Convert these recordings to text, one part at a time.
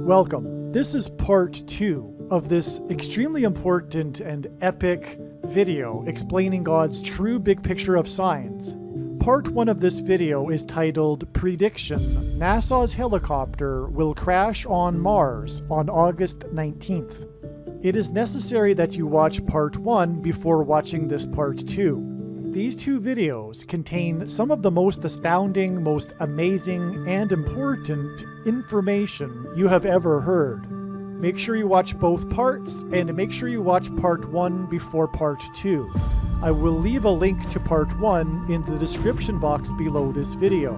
Welcome. This is part 2 of this extremely important and epic video explaining God's true big picture of science. Part 1 of this video is titled Prediction: NASA's helicopter will crash on Mars on August 19th. It is necessary that you watch part 1 before watching this part 2. These two videos contain some of the most astounding, most amazing, and important information you have ever heard. Make sure you watch both parts, and make sure you watch part 1 before part 2. I will leave a link to part 1 in the description box below this video.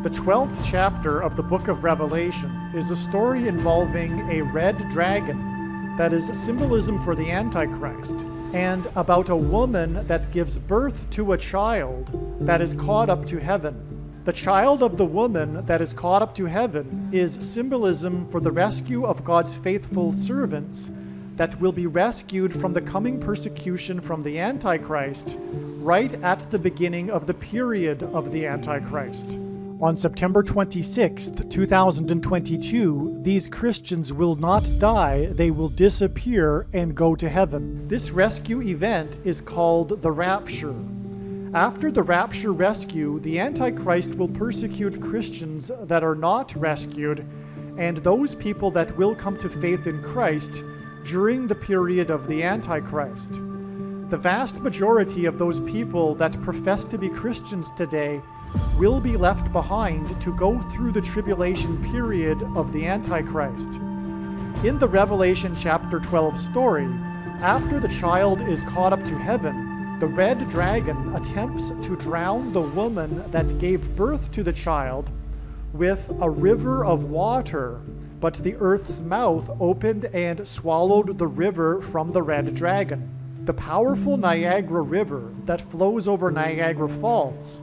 The 12th chapter of the book of Revelation is a story involving a red dragon that is symbolism for the Antichrist, and about a woman that gives birth to a child that is caught up to heaven. The child of the woman that is caught up to heaven is symbolism for the rescue of God's faithful servants that will be rescued from the coming persecution from the Antichrist right at the beginning of the period of the Antichrist. On September 26th, 2022, these Christians will not die, they will disappear and go to heaven. This rescue event is called the Rapture. After the Rapture rescue, the Antichrist will persecute Christians that are not rescued, and those people that will come to faith in Christ during the period of the Antichrist. The vast majority of those people that profess to be Christians today will be left behind to go through the tribulation period of the Antichrist. In the Revelation chapter 12 story, after the child is caught up to heaven, the red dragon attempts to drown the woman that gave birth to the child with a river of water, but the earth's mouth opened and swallowed the river from the red dragon. The powerful Niagara River that flows over Niagara Falls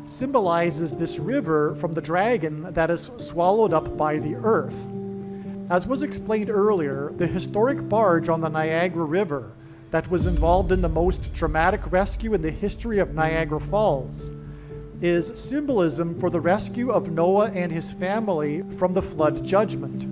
symbolizes this river from the dragon that is swallowed up by the earth. As was explained earlier, the historic barge on the Niagara River that was involved in the most dramatic rescue in the history of Niagara Falls is symbolism for the rescue of Noah and his family from the flood judgment.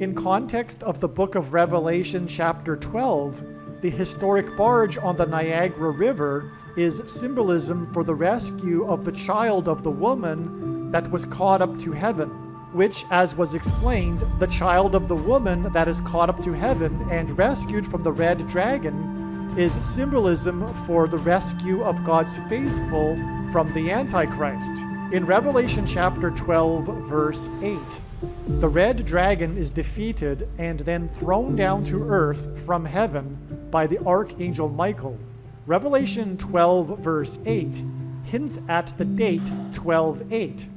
In context of the book of Revelation chapter 12, the historic barge on the Niagara River is symbolism for the rescue of the child of the woman that was caught up to heaven, which, as was explained, the child of the woman that is caught up to heaven and rescued from the red dragon is symbolism for the rescue of God's faithful from the Antichrist. In Revelation chapter 12, verse 8, the red dragon is defeated and then thrown down to earth from heaven by the archangel Michael. Revelation 12, verse 8 hints at the date 12/8,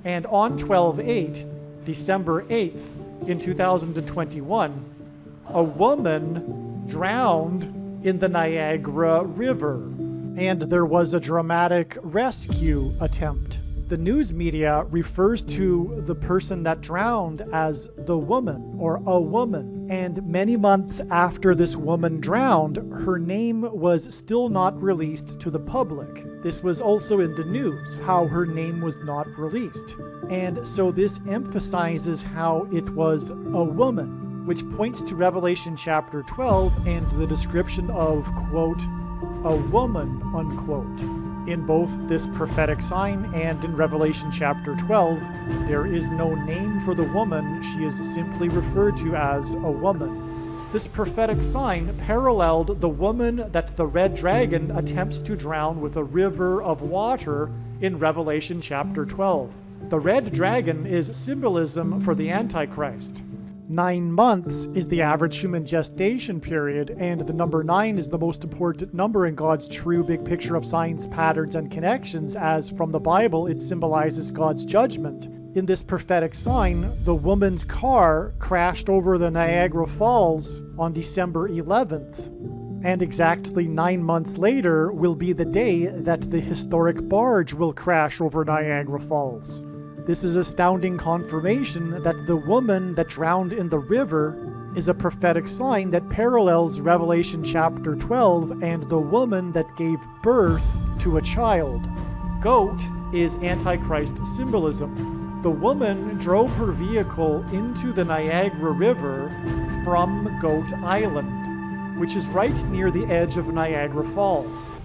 and on 12/8, December 8th, in 2021, a woman drowned in the Niagara River, and there was a dramatic rescue attempt. The news media refers to the person that drowned as the woman or a woman, and many months after this woman drowned, her name was still not released to the public. This was also in the news, how her name was not released. And so this emphasizes how it was a woman, which points to Revelation chapter 12 and the description of, quote, a woman, unquote. In both this prophetic sign and in Revelation chapter 12, there is no name for the woman. She is simply referred to as a woman. This prophetic sign paralleled the woman that the red dragon attempts to drown with a river of water in Revelation chapter 12. The red dragon is symbolism for the Antichrist. 9 months is the average human gestation period, and the number 9 is the most important number in God's true big picture of science patterns and connections, as from the Bible it symbolizes God's judgment. In this prophetic sign, the woman's car crashed over the Niagara Falls on December 11th, and exactly 9 months later will be the day that the historic barge will crash over Niagara Falls. This is astounding confirmation that the woman that drowned in the river is a prophetic sign that parallels Revelation chapter 12 and the woman that gave birth to a child. Goat is Antichrist symbolism. The woman drove her vehicle into the Niagara River from Goat Island, which is right near the edge of Niagara Falls.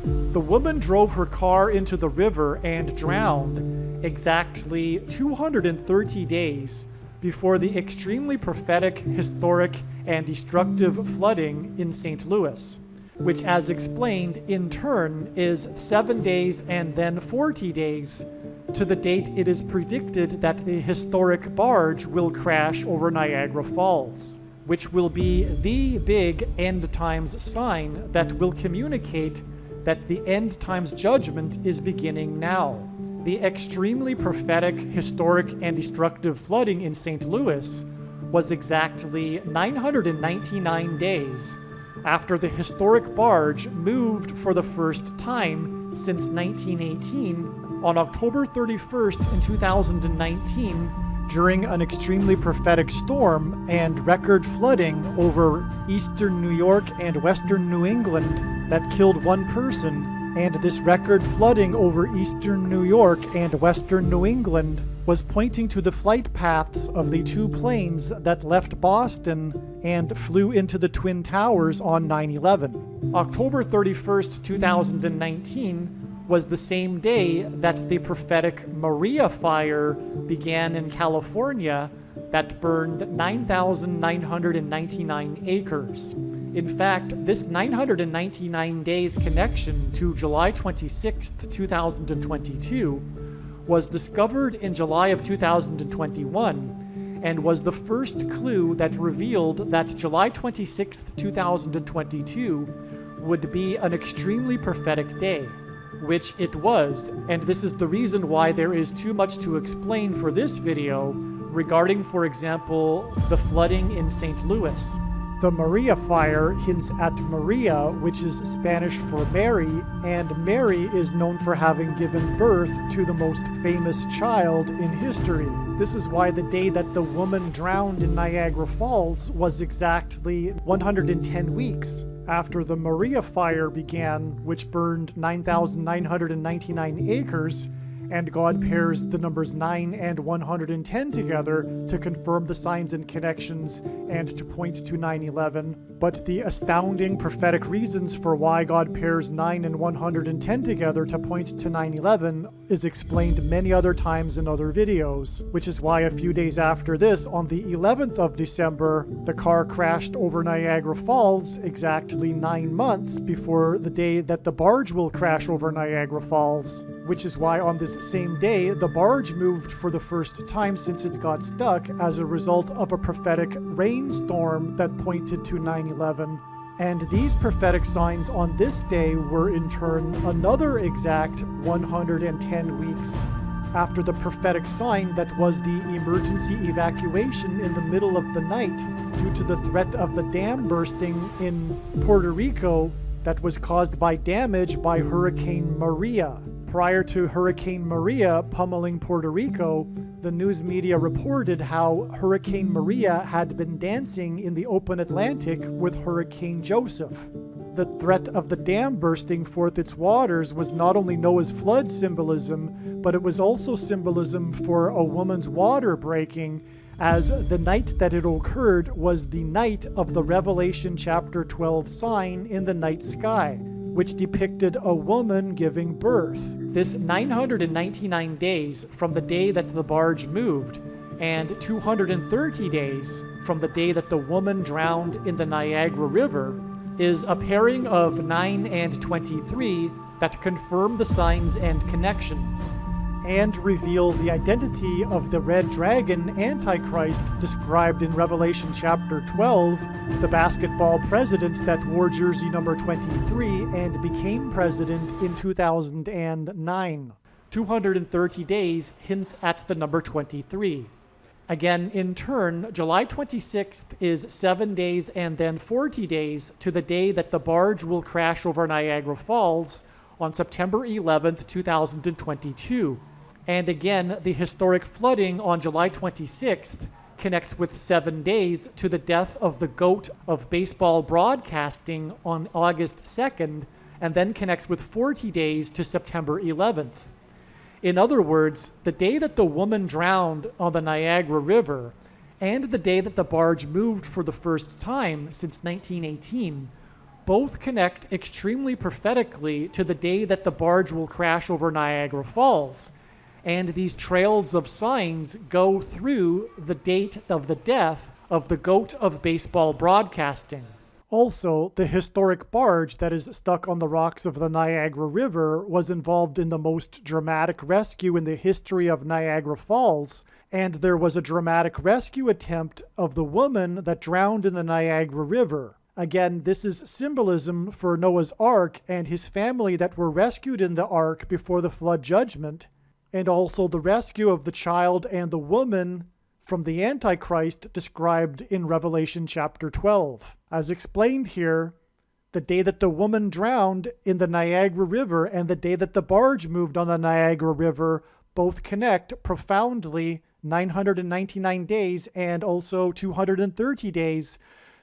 The woman drove her car into the river and drowned exactly 230 days before the extremely prophetic, historic, and destructive flooding in St. Louis, which, as explained, in turn is 7 days and then 40 days to the date it is predicted that the historic barge will crash over Niagara Falls, which will be the big end times sign that will communicate that the end times judgment is beginning now. The extremely prophetic, historic, and destructive flooding in St. Louis was exactly 999 days after the historic barge moved for the first time since 1918 on October 31st in 2019 during an extremely prophetic storm and record flooding over eastern New York and western New England that killed one person. And this record flooding over eastern New York and western New England was pointing to the flight paths of the two planes that left Boston and flew into the Twin Towers on 9/11. October 31st, 2019 was the same day that the prophetic Maria fire began in California that burned 9,999 acres. In fact, this 999 days connection to July 26th, 2022 was discovered in July of 2021 and was the first clue that revealed that July 26th, 2022 would be an extremely prophetic day, which it was, and this is the reason why there is too much to explain for this video regarding, for example, the flooding in St. Louis. The Maria fire hints at Maria, which is Spanish for Mary, and Mary is known for having given birth to the most famous child in history. This is why the day that the woman drowned in Niagara Falls was exactly 110 weeks after the Maria fire began, which burned 9,999 acres, and God pairs the numbers 9 and 110 together to confirm the signs and connections and to point to 9/11. But the astounding prophetic reasons for why God pairs 9 and 110 together to point to 9/11 is explained many other times in other videos, which is why a few days after this, on the 11th of December, the car crashed over Niagara Falls exactly 9 months before the day that the barge will crash over Niagara Falls, which is why on this same day, the barge moved for the first time since it got stuck as a result of a prophetic rainstorm that pointed to 9/11. And these prophetic signs on this day were in turn another exact 110 weeks after the prophetic sign that was the emergency evacuation in the middle of the night due to the threat of the dam bursting in Puerto Rico that was caused by damage by Hurricane Maria. Prior to Hurricane Maria pummeling Puerto Rico, the news media reported how Hurricane Maria had been dancing in the open Atlantic with Hurricane Joseph. The threat of the dam bursting forth its waters was not only Noah's flood symbolism, but it was also symbolism for a woman's water breaking, as the night that it occurred was the night of the Revelation chapter 12 sign in the night sky, which depicted a woman giving birth. This 999 days from the day that the barge moved, and 230 days from the day that the woman drowned in the Niagara River, is a pairing of 9 and 23 that confirm the signs and connections, and reveal the identity of the red dragon Antichrist described in Revelation chapter 12, the basketball president that wore jersey number 23 and became president in 2009. 230 days hints at the number 23. Again, in turn, July 26th is 7 days and then 40 days to the day that the barge will crash over Niagara Falls on September 11th, 2022. And again, the historic flooding on July 26th connects with 7 days to the death of the GOAT of baseball broadcasting on August 2nd, and then connects with 40 days to September 11th. In other words, the day that the woman drowned on the Niagara River and the day that the barge moved for the first time since 1918 both connect extremely prophetically to the day that the barge will crash over Niagara Falls. And these trails of signs go through the date of the death of the goat of baseball broadcasting. Also, the historic barge that is stuck on the rocks of the Niagara River was involved in the most dramatic rescue in the history of Niagara Falls, and there was a dramatic rescue attempt of the woman that drowned in the Niagara River. Again, this is symbolism for Noah's Ark and his family that were rescued in the ark before the flood judgment, and also the rescue of the child and the woman from the Antichrist described in Revelation chapter 12. As explained here, the day that the woman drowned in the Niagara River and the day that the barge moved on the Niagara River both connect profoundly 999 days and also 230 days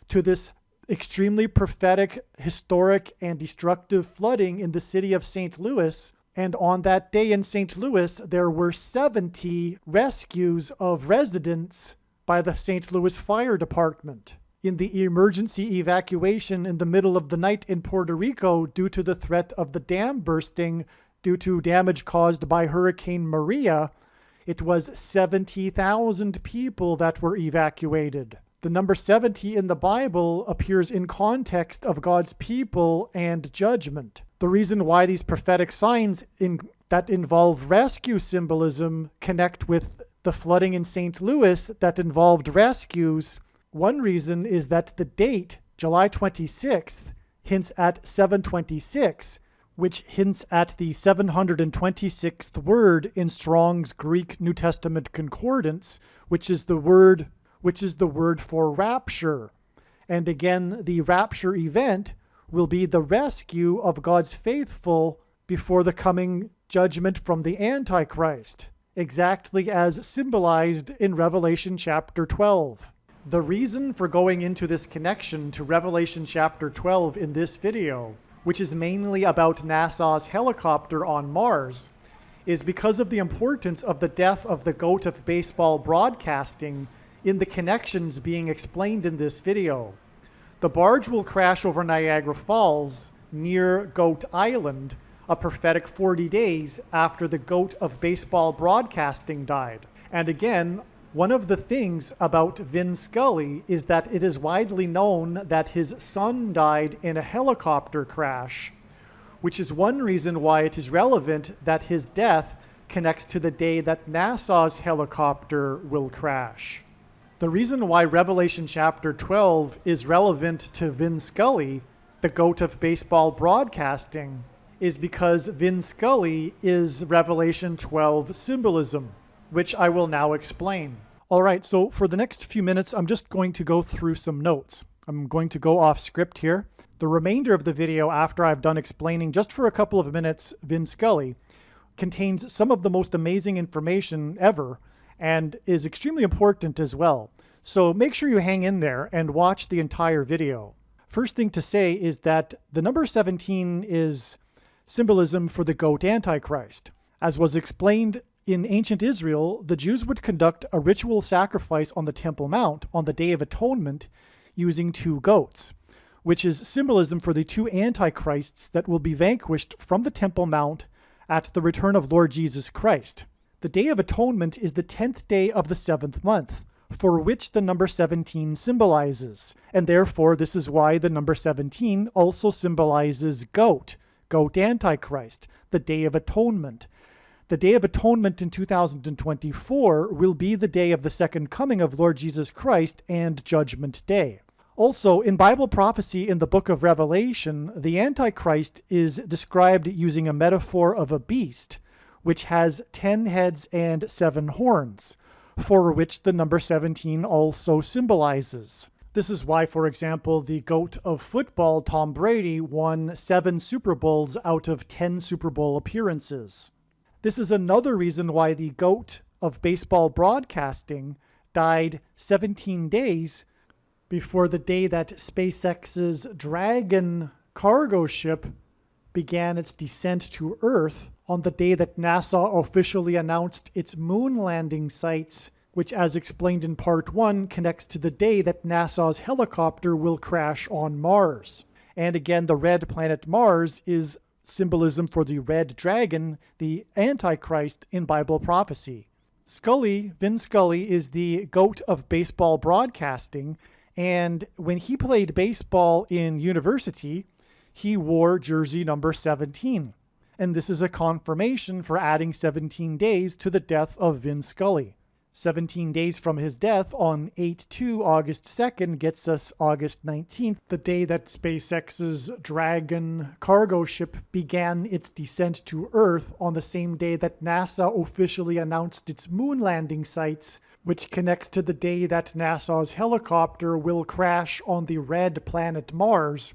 to this extremely prophetic, historic, and destructive flooding in the city of St. Louis. And on that day in St. Louis, there were 70 rescues of residents by the St. Louis Fire Department in the emergency evacuation in the middle of the night in Puerto Rico due to the threat of the dam bursting due to damage caused by Hurricane Maria. It was 70,000 people that were evacuated. The number 70 in the Bible appears in context of God's people and judgment. The reason why these prophetic signs that involve rescue symbolism connect with the flooding in St. Louis that involved rescues, one reason is that the date, July 26th, hints at 726, which hints at the 726th word in Strong's Greek New Testament Concordance, which is the word for rapture. And again, the rapture event will be the rescue of God's faithful before the coming judgment from the Antichrist, exactly as symbolized in Revelation chapter 12. The reason for going into this connection to Revelation chapter 12 in this video, which is mainly about NASA's helicopter on Mars, is because of the importance of the death of the goat of baseball broadcasting in the connections being explained in this video. The barge will crash over Niagara Falls near Goat Island, a prophetic 40 days after the goat of baseball broadcasting died. And again, one of the things about Vin Scully is that it is widely known that his son died in a helicopter crash, which is one reason why it is relevant that his death connects to the day that NASA's helicopter will crash. The reason why Revelation chapter 12 is relevant to Vin Scully, the goat of baseball broadcasting, is because Vin Scully is Revelation 12 symbolism, which I will now explain. All right, so for the next few minutes, I'm just going to go through some notes. I'm going to go off script here. The remainder of the video, after I've done explaining just for a couple of minutes Vin Scully, contains some of the most amazing information ever and is extremely important as well. So make sure you hang in there and watch the entire video. First thing to say is that the number 17 is symbolism for the goat Antichrist. As was explained in ancient Israel, the Jews would conduct a ritual sacrifice on the Temple Mount on the Day of Atonement using 2 goats, which is symbolism for the 2 antichrists that will be vanquished from the Temple Mount at the return of Lord Jesus Christ. The Day of Atonement is the 10th day of the 7th month, for which the number 17 symbolizes, and therefore this is why the number 17 also symbolizes goat Antichrist, the Day of Atonement. The Day of Atonement in 2024 will be the day of the second coming of Lord Jesus Christ and Judgment Day. Also, in Bible prophecy in the book of Revelation, the Antichrist is described using a metaphor of a beast, which has 10 heads and 7 horns, for which the number 17 also symbolizes. This is why, for example, the GOAT of football, Tom Brady, won 7 Super Bowls out of 10 Super Bowl appearances. This is another reason why the GOAT of baseball broadcasting died 17 days before the day that SpaceX's Dragon cargo ship began its descent to Earth on the day that NASA officially announced its moon landing sites, which, as explained in Part 1, connects to the day that NASA's helicopter will crash on Mars. And again, the red planet Mars is symbolism for the red dragon, the Antichrist in Bible prophecy. Vin Scully, is the GOAT of baseball broadcasting, and when he played baseball in university, he wore jersey number 17. And this is a confirmation for adding 17 days to the death of Vin Scully. 17 days from his death on 8/2, August 2nd, gets us August 19th, the day that SpaceX's Dragon cargo ship began its descent to Earth on the same day that NASA officially announced its moon landing sites, which connects to the day that NASA's helicopter will crash on the red planet Mars.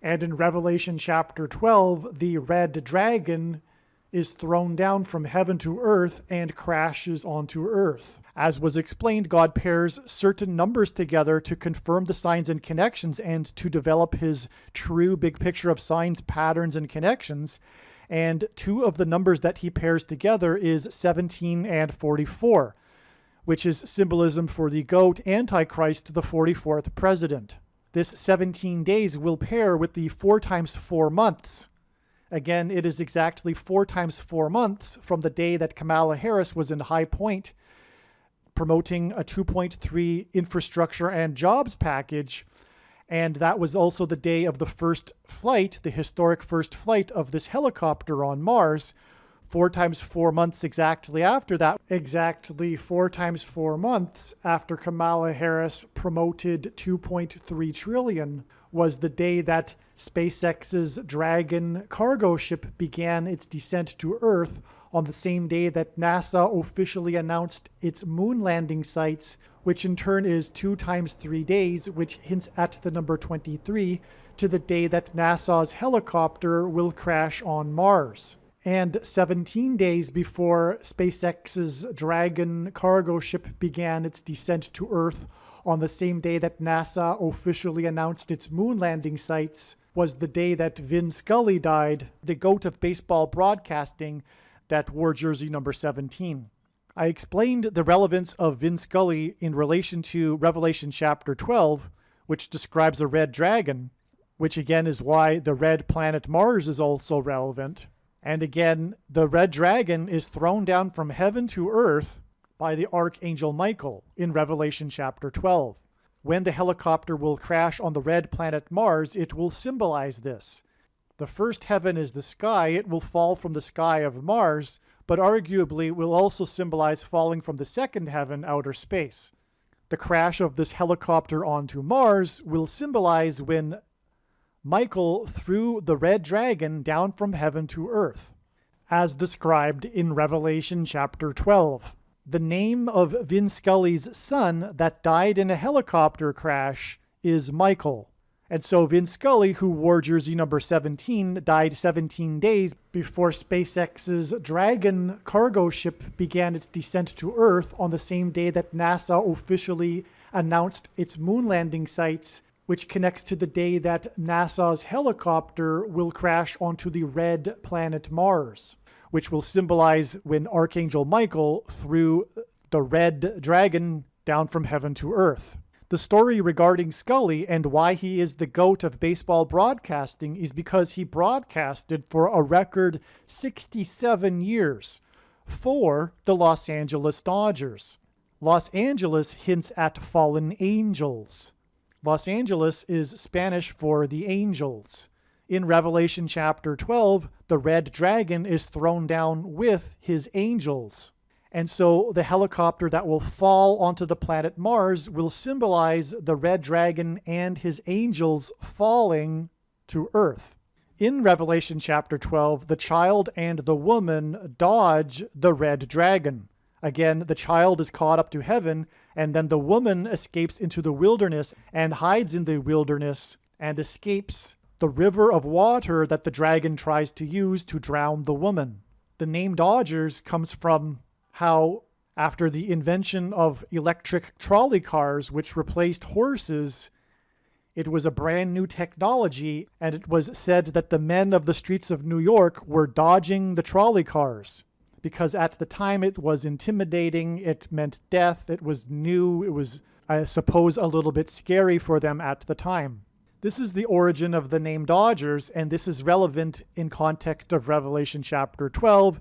And in Revelation chapter 12, the red dragon is thrown down from heaven to earth and crashes onto earth. As was explained, God pairs certain numbers together to confirm the signs and connections and to develop his true big picture of signs, patterns, and connections. And two of the numbers that he pairs together is 17 and 44, which is symbolism for the GOAT Antichrist, the 44th president. This 17 days will pair with the 4 times 4 months. Again, it is exactly 4 times 4 months from the day that Kamala Harris was in High Point promoting a 2.3 infrastructure and jobs package. And that was also the day of the first flight, the historic first flight of this helicopter on Mars. 4 times 4 months exactly after that, exactly 4 times 4 months after Kamala Harris promoted 2.3 trillion, was the day that SpaceX's Dragon cargo ship began its descent to Earth on the same day that NASA officially announced its moon landing sites, which in turn is 2 times 3 days, which hints at the number 23, to the day that NASA's helicopter will crash on Mars. And 17 days before SpaceX's Dragon cargo ship began its descent to Earth on the same day that NASA officially announced its moon landing sites, was the day that Vin Scully died, the GOAT of baseball broadcasting that wore jersey number 17. I explained the relevance of Vin Scully in relation to Revelation chapter 12, which describes a red dragon, which again is why the red planet Mars is also relevant. And again, the red dragon is thrown down from heaven to earth by the archangel Michael in Revelation chapter 12. When the helicopter will crash on the red planet Mars, it will symbolize this. The first heaven is the sky. It will fall from the sky of Mars, but arguably will also symbolize falling from the second heaven, outer space. The crash of this helicopter onto Mars will symbolize when Michael threw the red dragon down from heaven to earth, as described in Revelation chapter 12. The name of Vin Scully's son that died in a helicopter crash is Michael. And so Vin Scully, who wore jersey number 17, died 17 days before SpaceX's Dragon cargo ship began its descent to Earth on the same day that NASA officially announced its moon landing sites, which connects to the day that NASA's helicopter will crash onto the red planet Mars, which will symbolize when Archangel Michael threw the red dragon down from heaven to earth. The story regarding Scully and why he is the GOAT of baseball broadcasting is because he broadcasted for a record 67 years for the Los Angeles Dodgers. Los Angeles hints at fallen angels. Los Angeles is Spanish for the angels. In Revelation chapter 12, the red dragon is thrown down with his angels. And so the helicopter that will fall onto the planet Mars will symbolize the red dragon and his angels falling to Earth. In Revelation chapter 12, the child and the woman dodge the red dragon. Again, the child is caught up to heaven, and then the woman escapes into the wilderness and hides in the wilderness and escapes the river of water that the dragon tries to use to drown the woman. The name Dodgers comes from how, after the invention of electric trolley cars, which replaced horses It was a brand new technology, and it was said that the men of the streets of New York were dodging the trolley cars because at the time it was intimidating, it meant death, it was new, it was, I suppose, a little bit scary for them at the time. This is the origin of the name Dodgers, and this is relevant in context of Revelation chapter 12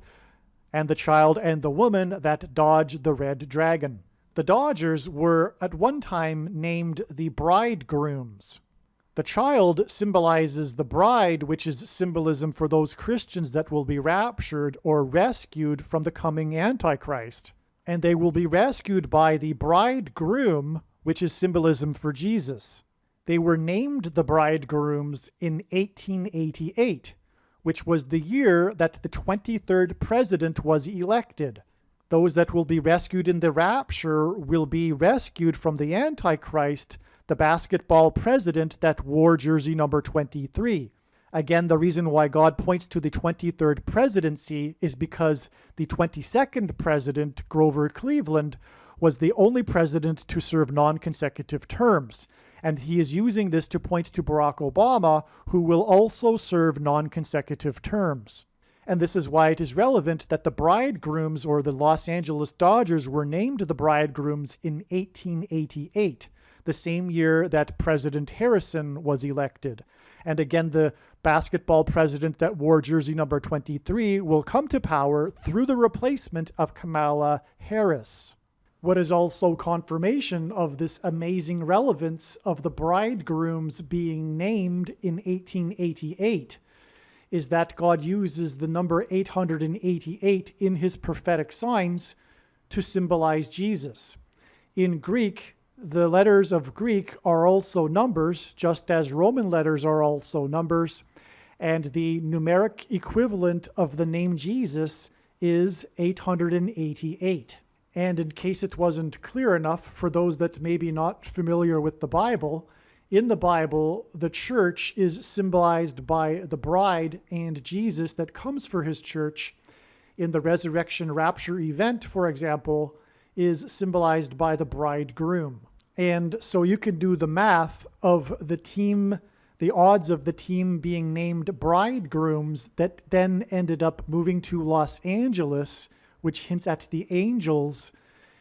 and the child and the woman that dodged the red dragon. The Dodgers were at one time named the bridegrooms. The child symbolizes the bride, which is symbolism for those Christians that will be raptured or rescued from the coming Antichrist. And they will be rescued by the bridegroom, which is symbolism for Jesus. They were named the bridegrooms in 1888, which was the year that the 23rd president was elected. Those that will be rescued in the rapture will be rescued from the Antichrist, the basketball president that wore jersey number 23. Again, the reason why God points to the 23rd presidency is because the 22nd president, Grover Cleveland, was the only president to serve non-consecutive terms. And he is using this to point to Barack Obama, who will also serve non-consecutive terms. And this is why it is relevant that the bridegrooms, or the Los Angeles Dodgers, were named the bridegrooms in 1888, the same year that President Harrison was elected. And again, the basketball president that wore jersey number 23 will come to power through the replacement of Kamala Harris. What is also confirmation of this amazing relevance of the bridegrooms being named in 1888 is that God uses the number 888 in his prophetic signs to symbolize Jesus. In Greek, the letters of Greek are also numbers, just as Roman letters are also numbers, and the numeric equivalent of the name Jesus is 888. And in case it wasn't clear enough for those that may be not familiar with the Bible, in the Bible, the church is symbolized by the bride and Jesus that comes for his church. In the resurrection rapture event, for example, is symbolized by the bridegroom. And so you can do the math of the team, the odds of the team being named bridegrooms that then ended up moving to Los Angeles, which hints at the angels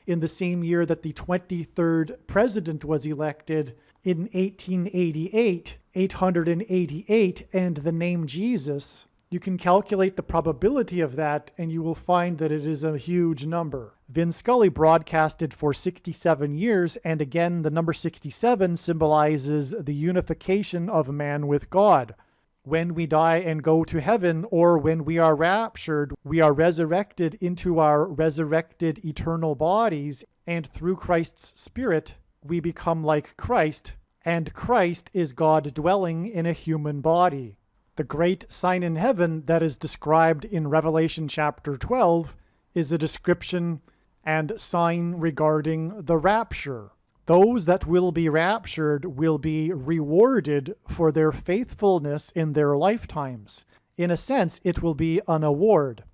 in the same year that the 23rd president was elected in 1888, 888, and the name Jesus. You can calculate the probability of that, and you will find that it is a huge number. Vin Scully broadcasted for 67 years, and again, the number 67 symbolizes the unification of man with God. When we die and go to heaven, or when we are raptured, we are resurrected into our resurrected eternal bodies, and through Christ's Spirit, we become like Christ, and Christ is God dwelling in a human body. The great sign in heaven that is described in Revelation chapter 12 is a description and sign regarding the rapture. Those that will be raptured will be rewarded for their faithfulness in their lifetimes. In a sense, it will be an award.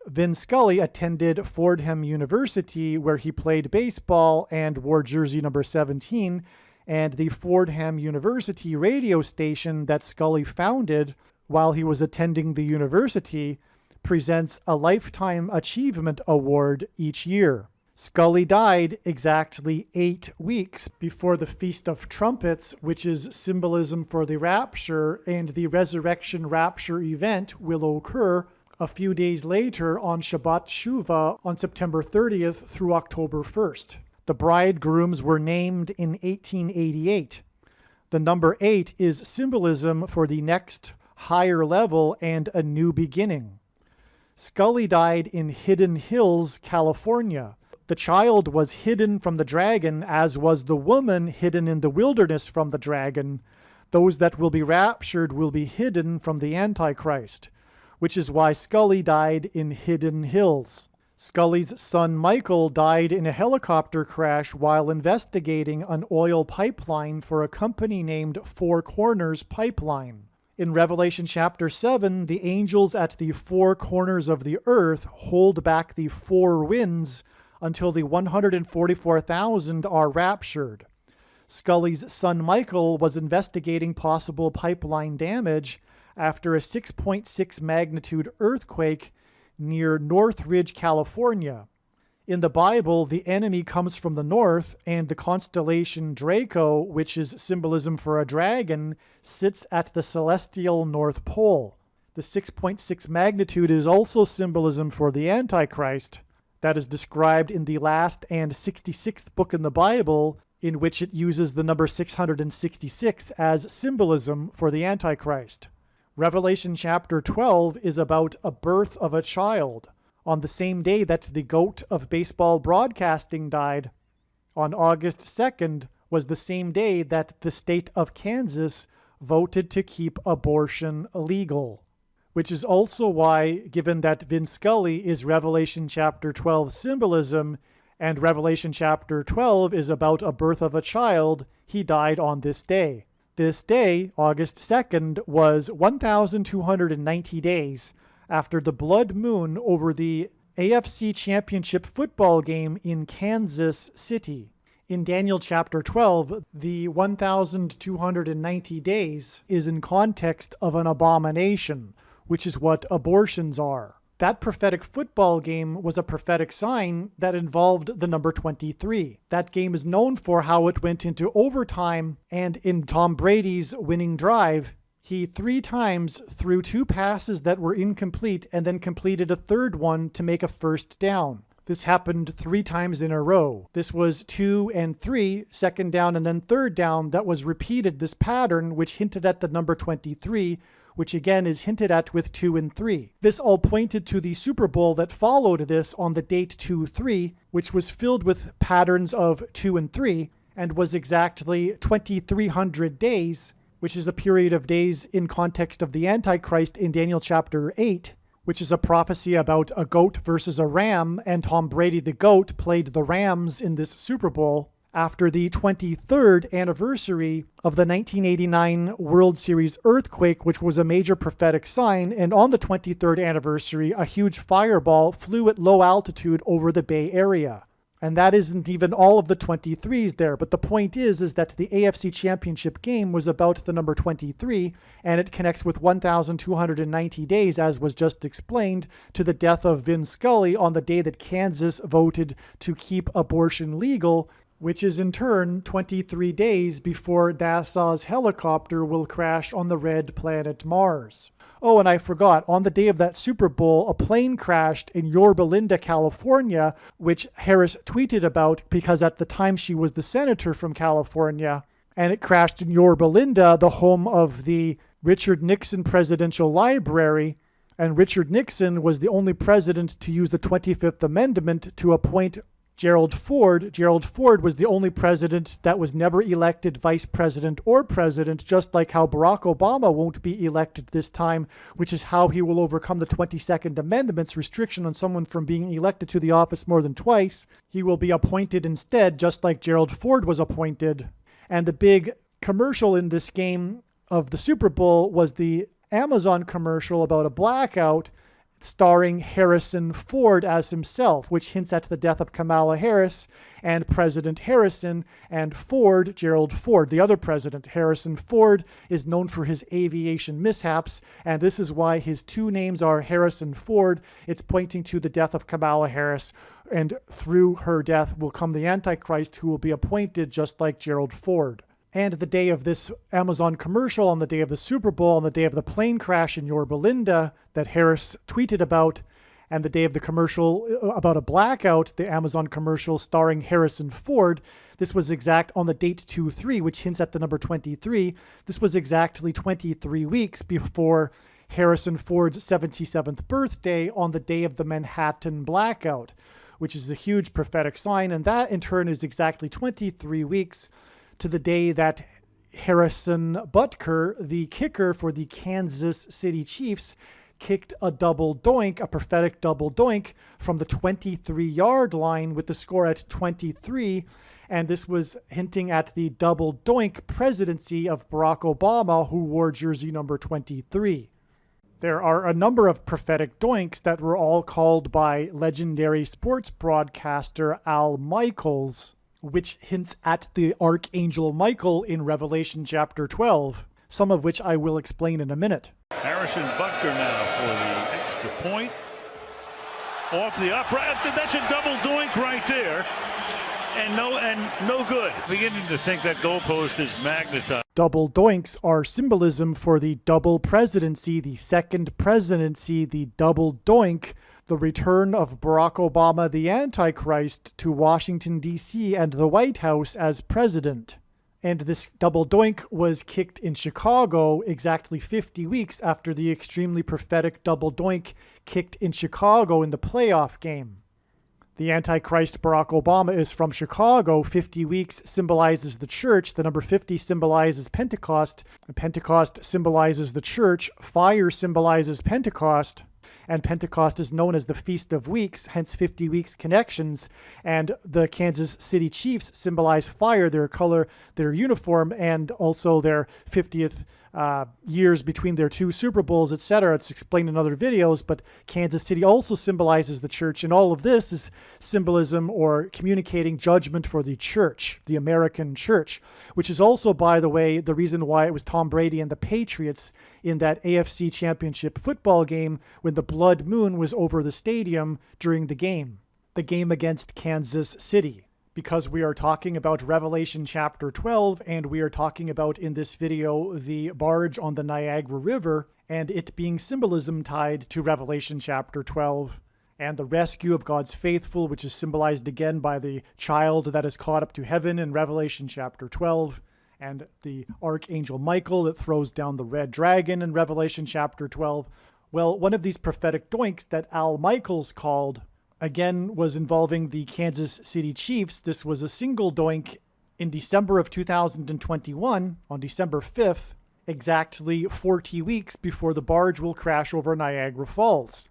Vin Scully attended Fordham University, where he played baseball and wore jersey number 17, and the Fordham University radio station that Scully founded while he was attending the university presents a Lifetime Achievement Award each year. Scully died exactly 8 weeks before the Feast of Trumpets, which is symbolism for the rapture, and the resurrection rapture event will occur a few days later on Shabbat Shuvah on September 30th through October 1st. The bridegrooms were named in 1888. The number 8 is symbolism for the next higher level and a new beginning. Scully died in Hidden Hills, California. The child was hidden from the dragon, as was the woman hidden in the wilderness from the dragon. Those that will be raptured will be hidden from the Antichrist, which is why Scully died in Hidden Hills. Scully's son Michael died in a helicopter crash while investigating an oil pipeline for a company named Four Corners Pipeline. In Revelation chapter 7, the angels at the four corners of the earth hold back the four winds until the 144,000 are raptured. Scully's son Michael was investigating possible pipeline damage after a 6.6 magnitude earthquake near Northridge, California. In the Bible, the enemy comes from the north, and the constellation Draco, which is symbolism for a dragon, sits at the celestial North Pole. The 6.6 magnitude is also symbolism for the Antichrist. That is described in the last and 66th book in the Bible, in which it uses the number 666 as symbolism for the Antichrist. Revelation chapter 12 is about a birth of a child. On the same day that the GOAT of baseball broadcasting died, on August 2nd, was the same day that the state of Kansas voted to keep abortion illegal. Which is also why, given that Vin Scully is Revelation chapter 12 symbolism, and Revelation chapter 12 is about a birth of a child, he died on this day. This day, August 2nd, was 1,290 days after the blood moon over the AFC Championship football game in Kansas City. In Daniel chapter 12, the 1,290 days is in context of an abomination, which is what abortions are. That prophetic football game was a prophetic sign that involved the number 23. That game is known for how it went into overtime, and in Tom Brady's winning drive, he 3 times threw 2 passes that were incomplete and then completed a third one to make a first down. This happened 3 times in a row. This was 2 and 3, second down and then third down, that was repeated, this pattern, which hinted at the number 23, which again is hinted at with 2 and 3. This all pointed to the Super Bowl that followed this on the date 2-3, which was filled with patterns of 2 and 3, and was exactly 2,300 days, which is a period of days in context of the Antichrist in Daniel chapter 8, which is a prophecy about a goat versus a ram, and Tom Brady the goat played the Rams in this Super Bowl after the 23rd anniversary of the 1989 World Series earthquake, which was a major prophetic sign, and on the 23rd anniversary, a huge fireball flew at low altitude over the Bay Area. And that isn't even all of the 23s there. But the point is that the AFC Championship game was about the number 23, and it connects with 1,290 days, as was just explained, to the death of Vin Scully on the day that Kansas voted to keep abortion legal, which is in turn 23 days before NASA's helicopter will crash on the red planet Mars. Oh, and I forgot, on the day of that Super Bowl, a plane crashed in Yorba Linda, California, which Harris tweeted about because at the time she was the senator from California, and it crashed in Yorba Linda, the home of the Richard Nixon Presidential Library, and Richard Nixon was the only president to use the 25th Amendment to appoint Gerald Ford. Gerald Ford was the only president that was never elected vice president or president, just like how Barack Obama won't be elected this time, which is how he will overcome the 22nd Amendment's restriction on someone from being elected to the office more than twice. He will be appointed instead, just like Gerald Ford was appointed. And the big commercial in this game of the Super Bowl was the Amazon commercial about a blackout, starring Harrison Ford as himself, which hints at the death of Kamala Harris and President Harrison, and Ford, Gerald Ford, the other president. Harrison Ford is known for his aviation mishaps, and this is why his 2 names are Harrison Ford. It's pointing to the death of Kamala Harris, and through her death will come the Antichrist, who will be appointed just like Gerald Ford. And the day of this Amazon commercial, on the day of the Super Bowl, on the day of the plane crash in Yorba Linda that Harris tweeted about, and the day of the commercial about a blackout, the Amazon commercial starring Harrison Ford, this was exact on the date 2-3, which hints at the number 23. This was exactly 23 weeks before Harrison Ford's 77th birthday on the day of the Manhattan blackout, which is a huge prophetic sign, and that in turn is exactly 23 weeks to the day that Harrison Butker, the kicker for the Kansas City Chiefs, kicked a double doink, a prophetic double doink, from the 23-yard line with the score at 23. And this was hinting at the double doink presidency of Barack Obama, who wore jersey number 23. There are a number of prophetic doinks that were all called by legendary sports broadcaster Al Michaels which hints at the Archangel Michael in Revelation chapter 12, some of which I will explain in a minute. Harrison Butker now for the extra point. Off the upright. That's a double doink right there. And no good. Beginning to think that goalpost is magnetized. Double doinks are symbolism for the double presidency, the second presidency, the double doink, the return of Barack Obama, the Antichrist, to Washington, D.C. and the White House as president. And this double doink was kicked in Chicago exactly 50 weeks after the extremely prophetic double doink kicked in Chicago in the playoff game. The Antichrist, Barack Obama, is from Chicago. 50 weeks symbolizes the church. The number 50 symbolizes Pentecost. Pentecost symbolizes the church. Fire symbolizes Pentecost. And Pentecost is known as the Feast of Weeks, hence 50 weeks connections. And the Kansas City Chiefs symbolize fire, their color, their uniform, and also their 50th years between their two Super Bowls, etc. It's explained in other videos, but Kansas City also symbolizes the church, and all of this is symbolism or communicating judgment for the church, the American church, which is also, by the way, the reason why it was Tom Brady and the Patriots in that AFC Championship football game when the blood moon was over the stadium during the game against Kansas City. Because we are talking about Revelation chapter 12, and we are talking about in this video the barge on the Niagara River, and it being symbolism tied to Revelation chapter 12, and the rescue of God's faithful, which is symbolized again by the child that is caught up to heaven in Revelation chapter 12, and the Archangel Michael that throws down the red dragon in Revelation chapter 12. Well, one of these prophetic doinks that Al Michaels called again was involving the Kansas City Chiefs. This was a single doink in December of 2021, on December 5th, exactly 40 weeks before the barge will crash over Niagara Falls.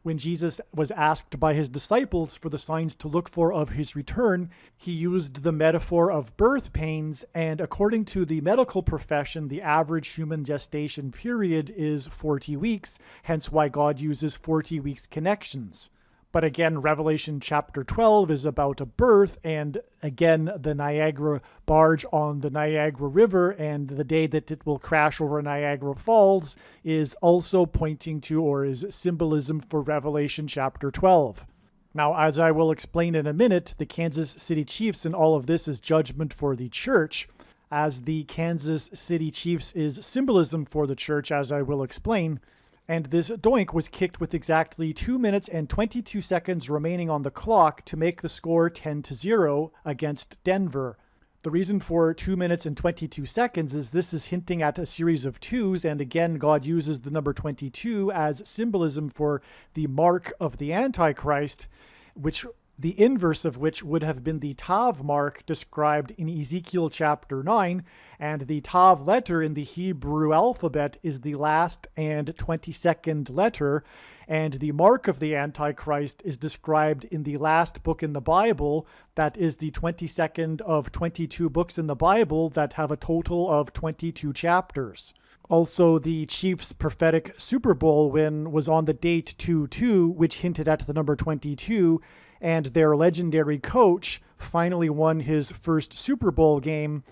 When Jesus was asked by his disciples for the signs to look for of his return, he used the metaphor of birth pains, and according to the medical profession, the average human gestation period is 40 weeks, hence why God uses 40 weeks connections. But again, Revelation chapter 12 is about a birth, and again, the Niagara barge on the Niagara River and the day that it will crash over Niagara Falls is also pointing to, or is symbolism for Revelation chapter 12. Now, as I will explain in a minute, the Kansas City Chiefs and all of this is judgment for the church, as the Kansas City Chiefs is symbolism for the church, as I will explain. And this doink was kicked with exactly 2 minutes and 22 seconds remaining on the clock to make the score 10-0 against Denver. The reason for 2 minutes and 22 seconds is this is hinting at a series of twos, and again, God uses the number 22 as symbolism for the mark of the Antichrist, which the inverse of which would have been the Tav mark described in Ezekiel chapter 9, and the Tav letter in the Hebrew alphabet is the last and 22nd letter, and the mark of the Antichrist is described in the last book in the Bible, that is the 22nd of 22 books in the Bible that have a total of 22 chapters. Also, the Chiefs' prophetic Super Bowl win was on the date 2-2, which hinted at the number 22, and their legendary coach finally won his first Super Bowl game,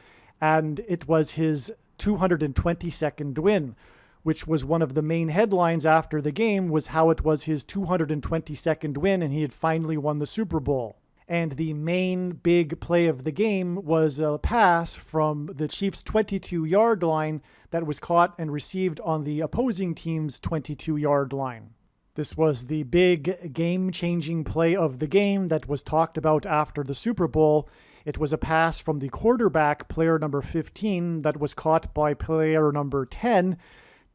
and it was his 222nd win, which was one of the main headlines after the game, was how it was his 222nd win and he had finally won the Super Bowl. And the main big play of the game was a pass from the Chiefs' 22-yard line that was caught and received on the opposing team's 22-yard line. This was the big game-changing play of the game that was talked about after the Super Bowl. It was a pass from the quarterback, player number 15, that was caught by player number 10.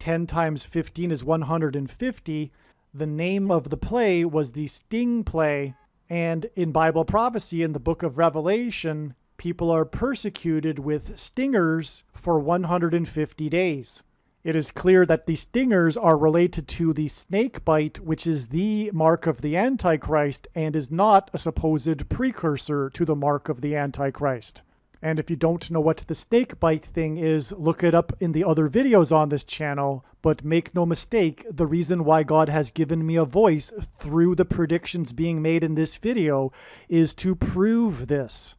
10 times 15 is 150. The name of the play was the sting play. And in Bible prophecy, in the book of Revelation, people are persecuted with stingers for 150 days. It is clear that the stingers are related to the snake bite, which is the mark of the Antichrist and is not a supposed precursor to the mark of the Antichrist. And if you don't know what the snake bite thing is, look it up in the other videos on this channel. But make no mistake, the reason why God has given me a voice through the predictions being made in this video is to prove this.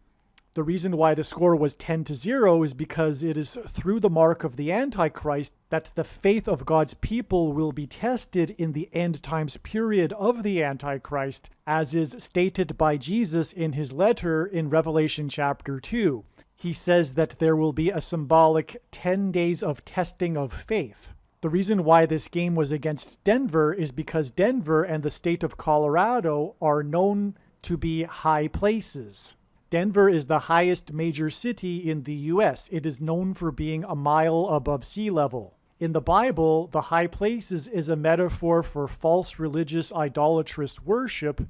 The reason why the score was 10-0 is because it is through the mark of the Antichrist that the faith of God's people will be tested in the end times period of the Antichrist, as is stated by Jesus in his letter in Revelation chapter 2. He says that there will be a symbolic 10 days of testing of faith. The reason why this game was against Denver is because Denver and the state of Colorado are known to be high places. Denver is the highest major city in the U.S. It is known for being a mile above sea level. In the Bible, the high places is a metaphor for false religious idolatrous worship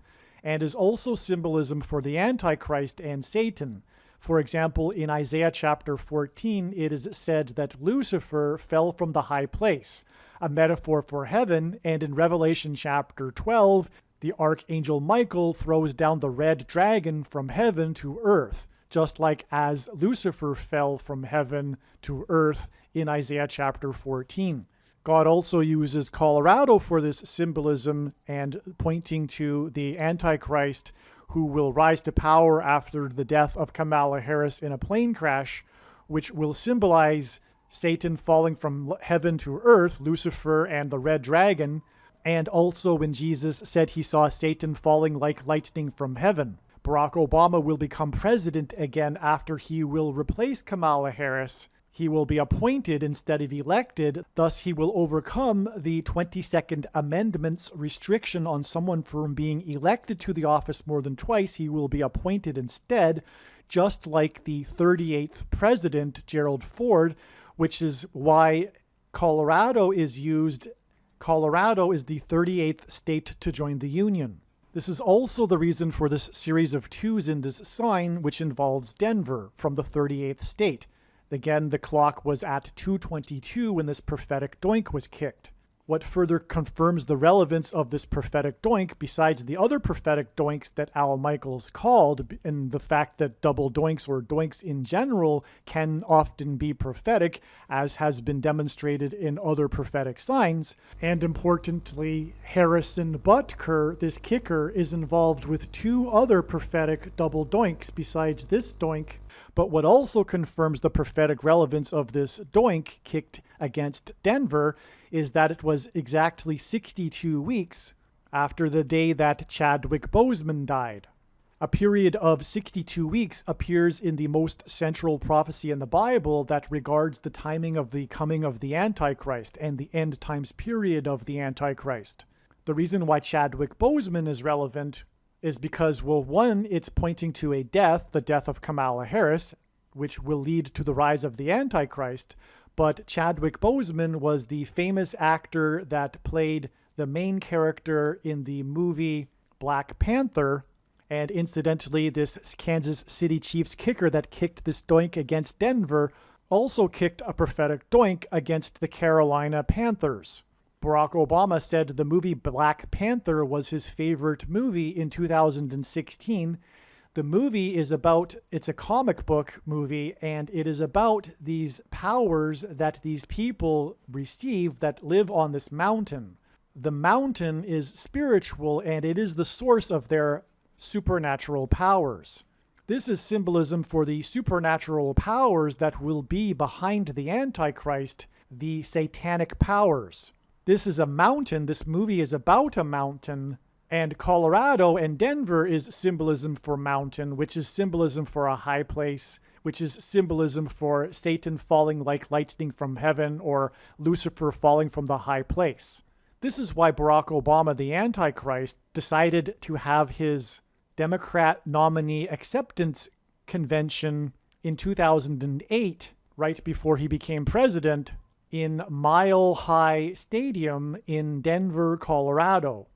and is also symbolism for the Antichrist and Satan. For example, in Isaiah chapter 14, it is said that Lucifer fell from the high place, a metaphor for heaven, and in Revelation chapter 12, the archangel Michael throws down the red dragon from heaven to earth, just like as Lucifer fell from heaven to earth in Isaiah chapter 14. God also uses Colorado for this symbolism and pointing to the Antichrist who will rise to power after the death of Kamala Harris in a plane crash, which will symbolize Satan falling from heaven to earth, Lucifer and the red dragon, and also when Jesus said he saw Satan falling like lightning from heaven. Barack Obama will become president again after he will replace Kamala Harris. He will be appointed instead of elected, thus he will overcome the 22nd Amendment's restriction on someone from being elected to the office more than twice. He will be appointed instead, just like the 38th president, Gerald Ford, which is why Colorado is used. Colorado is the 38th state to join the Union. This is also the reason for this series of twos in this sign, which involves Denver from the 38th state. Again, the clock was at 2:22 when this prophetic doink was kicked. What further confirms the relevance of this prophetic doink, besides the other prophetic doinks that Al Michaels called, and the fact that double doinks or doinks in general can often be prophetic, as has been demonstrated in other prophetic signs, and importantly, Harrison Butker, this kicker, is involved with two other prophetic double doinks besides this doink. But what also confirms the prophetic relevance of this doink kicked against Denver is that it was exactly 62 weeks after the day that Chadwick Boseman died. A period of 62 weeks appears in the most central prophecy in the Bible that regards the timing of the coming of the Antichrist and the end times period of the Antichrist. The reason why Chadwick Boseman is relevant is because, well, one, it's pointing to a death, the death of Kamala Harris, which will lead to the rise of the Antichrist. But Chadwick Boseman was the famous actor that played the main character in the movie Black Panther. And incidentally, this Kansas City Chiefs kicker that kicked this doink against Denver also kicked a prophetic doink against the Carolina Panthers. Barack Obama said the movie Black Panther was his favorite movie in 2016. The movie is it's a comic book movie, and it is about these powers that these people receive that live on this mountain. The mountain is spiritual, and it is the source of their supernatural powers. This is symbolism for the supernatural powers that will be behind the Antichrist, the satanic powers. This is a mountain. This movie is about a mountain. And Colorado and Denver is symbolism for mountain, which is symbolism for a high place, which is symbolism for Satan falling like lightning from heaven or Lucifer falling from the high place. This is why Barack Obama, the Antichrist, decided to have his Democrat nominee acceptance convention in 2008, right before he became president, in Mile High Stadium in Denver, Colorado.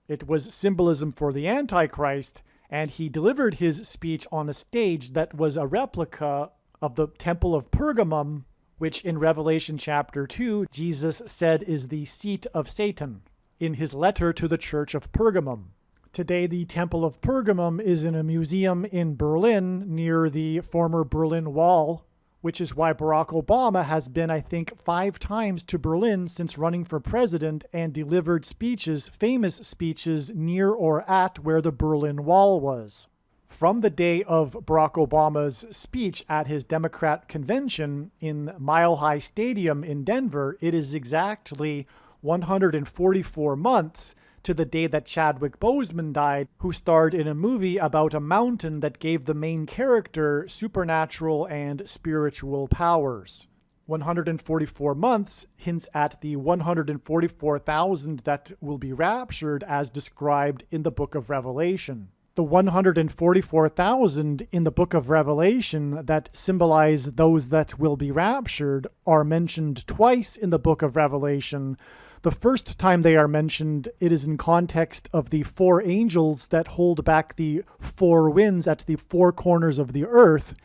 It was symbolism for the Antichrist, and he delivered his speech on a stage that was a replica of the Temple of Pergamum, which in Revelation chapter 2, Jesus said is the seat of Satan, in his letter to the Church of Pergamum. Today, the Temple of Pergamum is in a museum in Berlin near the former Berlin Wall, which is why Barack Obama has been, I think, 5 times to Berlin since running for president and delivered speeches, famous speeches, near or at where the Berlin Wall was. From the day of Barack Obama's speech at his Democrat convention in Mile High Stadium in Denver, it is exactly 144 months to the day that Chadwick Boseman died, who starred in a movie about a mountain that gave the main character supernatural and spiritual powers. 144 months hints at the 144,000 that will be raptured as described in the book of Revelation. The 144,000 in the book of Revelation that symbolize those that will be raptured are mentioned twice in the book of Revelation. The first time they are mentioned, it is in context of the 4 angels that hold back the 4 winds at the 4 corners of the earth,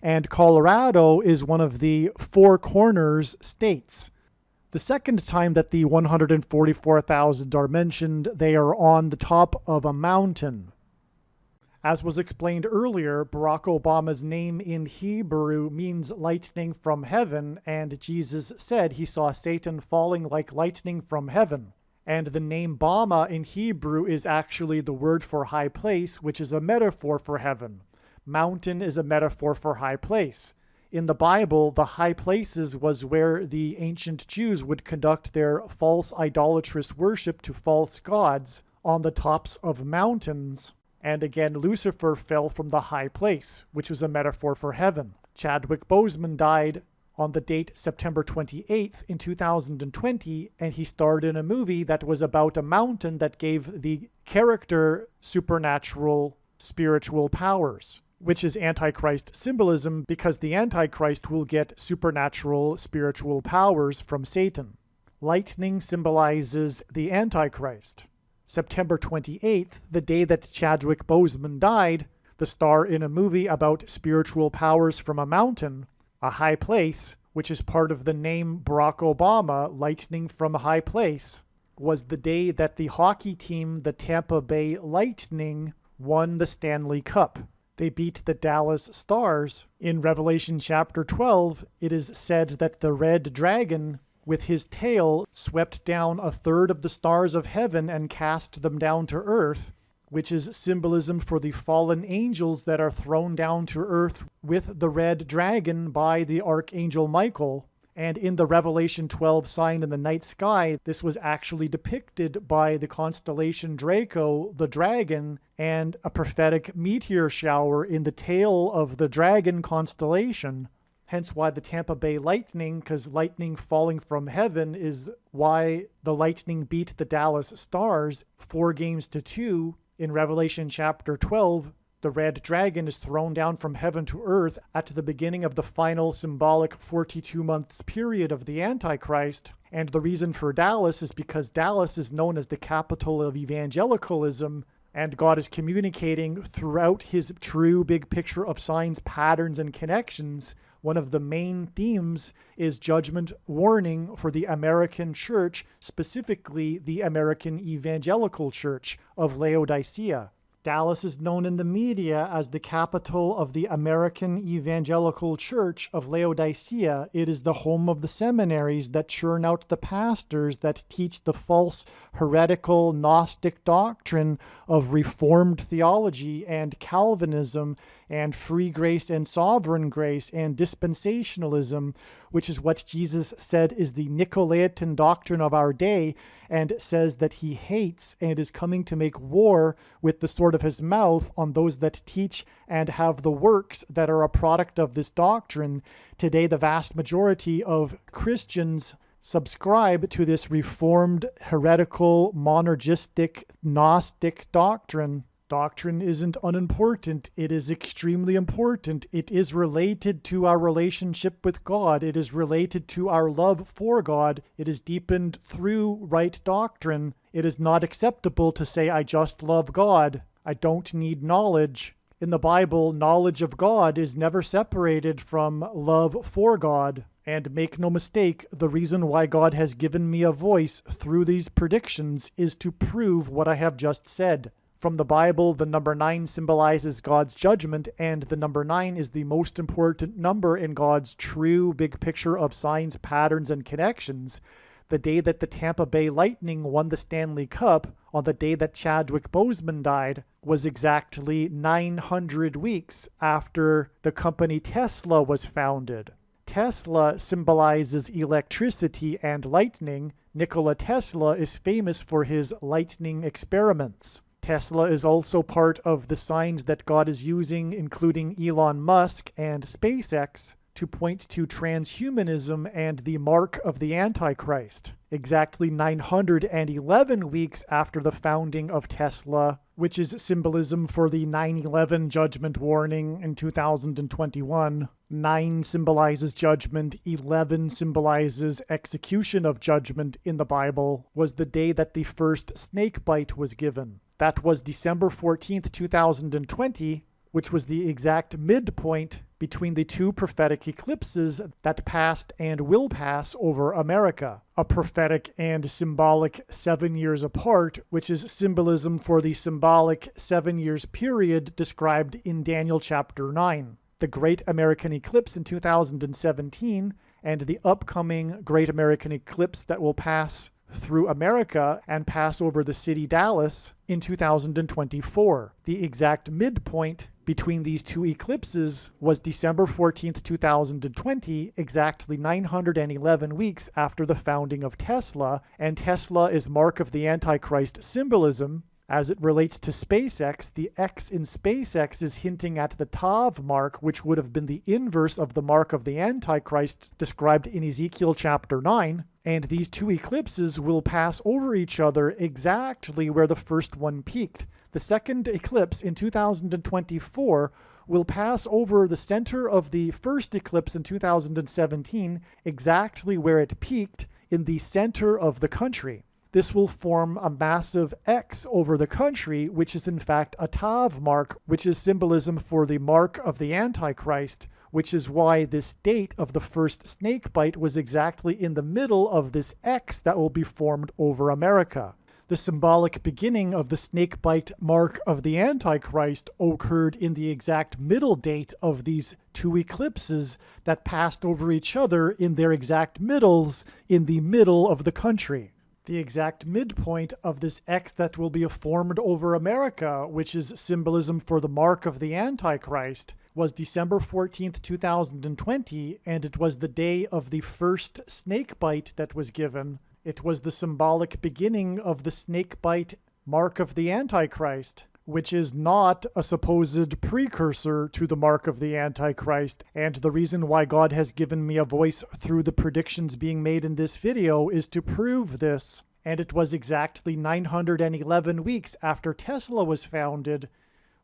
and Colorado is one of the 4 corners states. The second time that the 144,000 are mentioned, they are on the top of a mountain. As was explained earlier, Barack Obama's name in Hebrew means lightning from heaven, and Jesus said he saw Satan falling like lightning from heaven. And the name Bama in Hebrew is actually the word for high place, which is a metaphor for heaven. Mountain is a metaphor for high place. In the Bible, the high places was where the ancient Jews would conduct their false idolatrous worship to false gods on the tops of mountains. And again, Lucifer fell from the high place, which was a metaphor for heaven. Chadwick Boseman died on the date September 28th in 2020, and he starred in a movie that was about a mountain that gave the character supernatural spiritual powers, which is Antichrist symbolism because the Antichrist will get supernatural spiritual powers from Satan. Lightning symbolizes the Antichrist. September 28th, the day that Chadwick Boseman died, the star in a movie about spiritual powers from a mountain, a high place, which is part of the name Barack Obama, lightning from a high place, was the day that the hockey team, the Tampa Bay Lightning, won the Stanley Cup. They beat the Dallas Stars. In Revelation chapter 12, it is said that the red dragon with his tail swept down 1/3 of the stars of heaven and cast them down to earth, which is symbolism for the fallen angels that are thrown down to earth with the red dragon by the archangel Michael. And in the Revelation 12 sign in the night sky, this was actually depicted by the constellation Draco, the dragon, and a prophetic meteor shower in the tail of the dragon constellation. Hence why the Tampa Bay Lightning, because lightning falling from heaven is why the Lightning beat the Dallas Stars 4-2 in Revelation chapter 12. The red dragon is thrown down from heaven to earth at the beginning of the final symbolic 42 months period of the Antichrist. And the reason for Dallas is because Dallas is known as the capital of evangelicalism, and God is communicating throughout his true big picture of signs, patterns, and connections. One of the main themes is judgment warning for the American church, specifically the American Evangelical Church of Laodicea. Dallas is known in the media as the capital of the American Evangelical Church of Laodicea. It is the home of the seminaries that churn out the pastors that teach the false, heretical, Gnostic doctrine of Reformed theology and Calvinism and free grace and sovereign grace and dispensationalism, which is what Jesus said is the Nicolaitan doctrine of our day, and says that he hates and is coming to make war with the sword of his mouth on those that teach and have the works that are a product of this doctrine. Today, the vast majority of Christians subscribe to this reformed, heretical, monergistic, Gnostic doctrine. Doctrine isn't unimportant. It is extremely important. It is related to our relationship with God. It is related to our love for God. It is deepened through right doctrine. It is not acceptable to say, I just love God. I don't need knowledge. In the Bible, knowledge of God is never separated from love for God. And make no mistake, the reason why God has given me a voice through these predictions is to prove what I have just said. From the Bible, the number 9 symbolizes God's judgment, and the number 9 is the most important number in God's true big picture of signs, patterns, and connections. The day that the Tampa Bay Lightning won the Stanley Cup, on the day that Chadwick Boseman died, was exactly 900 weeks after the company Tesla was founded. Tesla symbolizes electricity and lightning. Nikola Tesla is famous for his lightning experiments. Tesla is also part of the signs that God is using, including Elon Musk and SpaceX, to point to transhumanism and the mark of the Antichrist. Exactly 911 weeks after the founding of Tesla, which is symbolism for the 9/11 judgment warning in 2021. 9 symbolizes judgment, 11 symbolizes execution of judgment in the Bible, was the day that the first snake bite was given. That was December 14th, 2020, which was the exact midpoint between the 2 prophetic eclipses that passed and will pass over America. A prophetic and symbolic 7 years apart, which is symbolism for the symbolic 7 years period described in Daniel chapter 9. The Great American Eclipse in 2017 and the upcoming Great American Eclipse that will pass through America and pass over the city Dallas in 2024. The exact midpoint between these 2 eclipses was December 14th, 2020, exactly 911 weeks after the founding of Tesla, and Tesla is mark of the Antichrist symbolism. As it relates to SpaceX, the X in SpaceX is hinting at the Tav mark, which would have been the inverse of the mark of the Antichrist described in Ezekiel chapter 9. And these 2 eclipses will pass over each other exactly where the first one peaked. The second eclipse in 2024 will pass over the center of the first eclipse in 2017, exactly where it peaked in the center of the country. This will form a massive X over the country, which is in fact a Tav mark, which is symbolism for the mark of the Antichrist, which is why this date of the first snake bite was exactly in the middle of this X that will be formed over America. The symbolic beginning of the snake bite mark of the Antichrist occurred in the exact middle date of these 2 eclipses that passed over each other in their exact middles in the middle of the country. The exact midpoint of this X that will be formed over America, which is symbolism for the mark of the Antichrist, was December 14th, 2020, and it was the day of the first snake bite that was given. It was the symbolic beginning of the snake bite mark of the Antichrist, which is not a supposed precursor to the mark of the Antichrist. And the reason why God has given me a voice through the predictions being made in this video is to prove this. And it was exactly 911 weeks after Tesla was founded,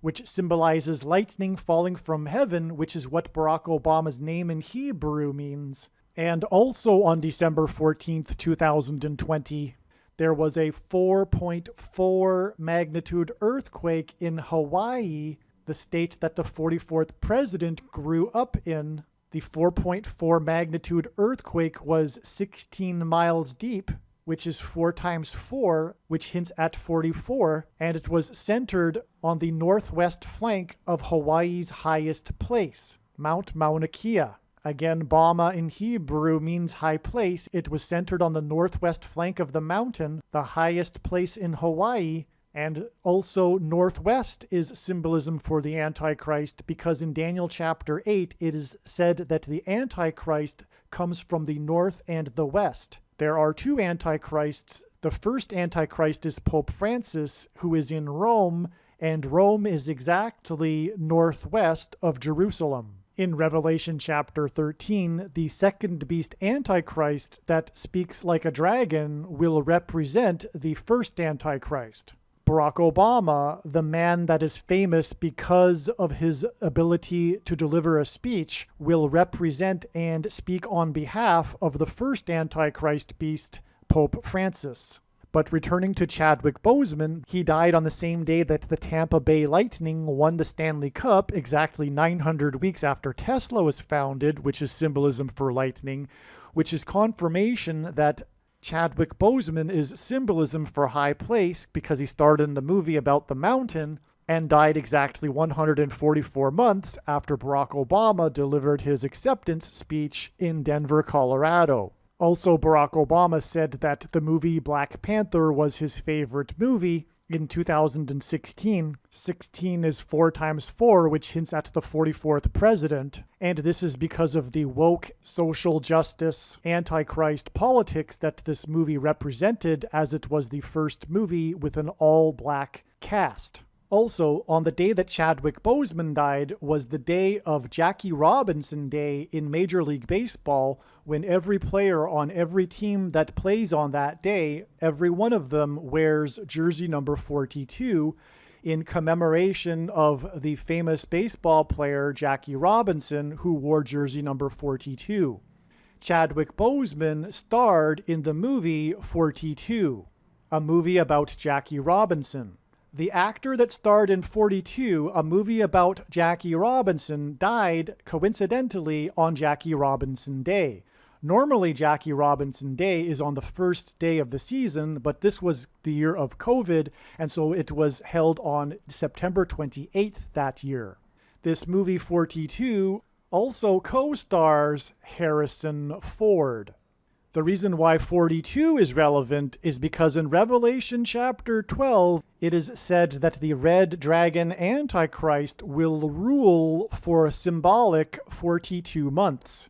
which symbolizes lightning falling from heaven, which is what Barack Obama's name in Hebrew means. And also on December 14th, 2020, there was a 4.4 magnitude earthquake in Hawaii, the state that the 44th president grew up in. The 4.4 magnitude earthquake was 16 miles deep, which is 4 times 4, which hints at 44, and it was centered on the northwest flank of Hawaii's highest place, Mount Mauna Kea. Again, Bama in Hebrew means high place. It was centered on the northwest flank of the mountain, the highest place in Hawaii, and also northwest is symbolism for the Antichrist, because in Daniel chapter 8, it is said that the Antichrist comes from the north and the west. There are 2 Antichrists. The first Antichrist is Pope Francis, who is in Rome, and Rome is exactly northwest of Jerusalem. In Revelation chapter 13, the second beast Antichrist that speaks like a dragon will represent the first Antichrist. Barack Obama, the man that is famous because of his ability to deliver a speech, will represent and speak on behalf of the first Antichrist beast, Pope Francis. But returning to Chadwick Boseman, he died on the same day that the Tampa Bay Lightning won the Stanley Cup, exactly 900 weeks after Tesla was founded, which is symbolism for lightning, which is confirmation that Chadwick Boseman is symbolism for high place, because he starred in the movie about the mountain and died exactly 144 months after Barack Obama delivered his acceptance speech in Denver, Colorado. Also, Barack Obama said that the movie Black Panther was his favorite movie in 2016. 16 is 4 times 4, which hints at the 44th president. And this is because of the woke, social justice, antichrist politics that this movie represented, as it was the first movie with an all-black cast. Also, on the day that Chadwick Boseman died was the day of Jackie Robinson Day in Major League Baseball, when every player on every team that plays on that day, every one of them wears jersey number 42 in commemoration of the famous baseball player Jackie Robinson, who wore jersey number 42. Chadwick Boseman starred in the movie 42, a movie about Jackie Robinson. The actor that starred in 42, a movie about Jackie Robinson, died coincidentally on Jackie Robinson Day. Normally, Jackie Robinson Day is on the first day of the season, but this was the year of COVID, and so it was held on September 28th that year. This movie 42 also co-stars Harrison Ford. The reason why 42 is relevant is because in Revelation chapter 12, it is said that the red dragon Antichrist will rule for a symbolic 42 months.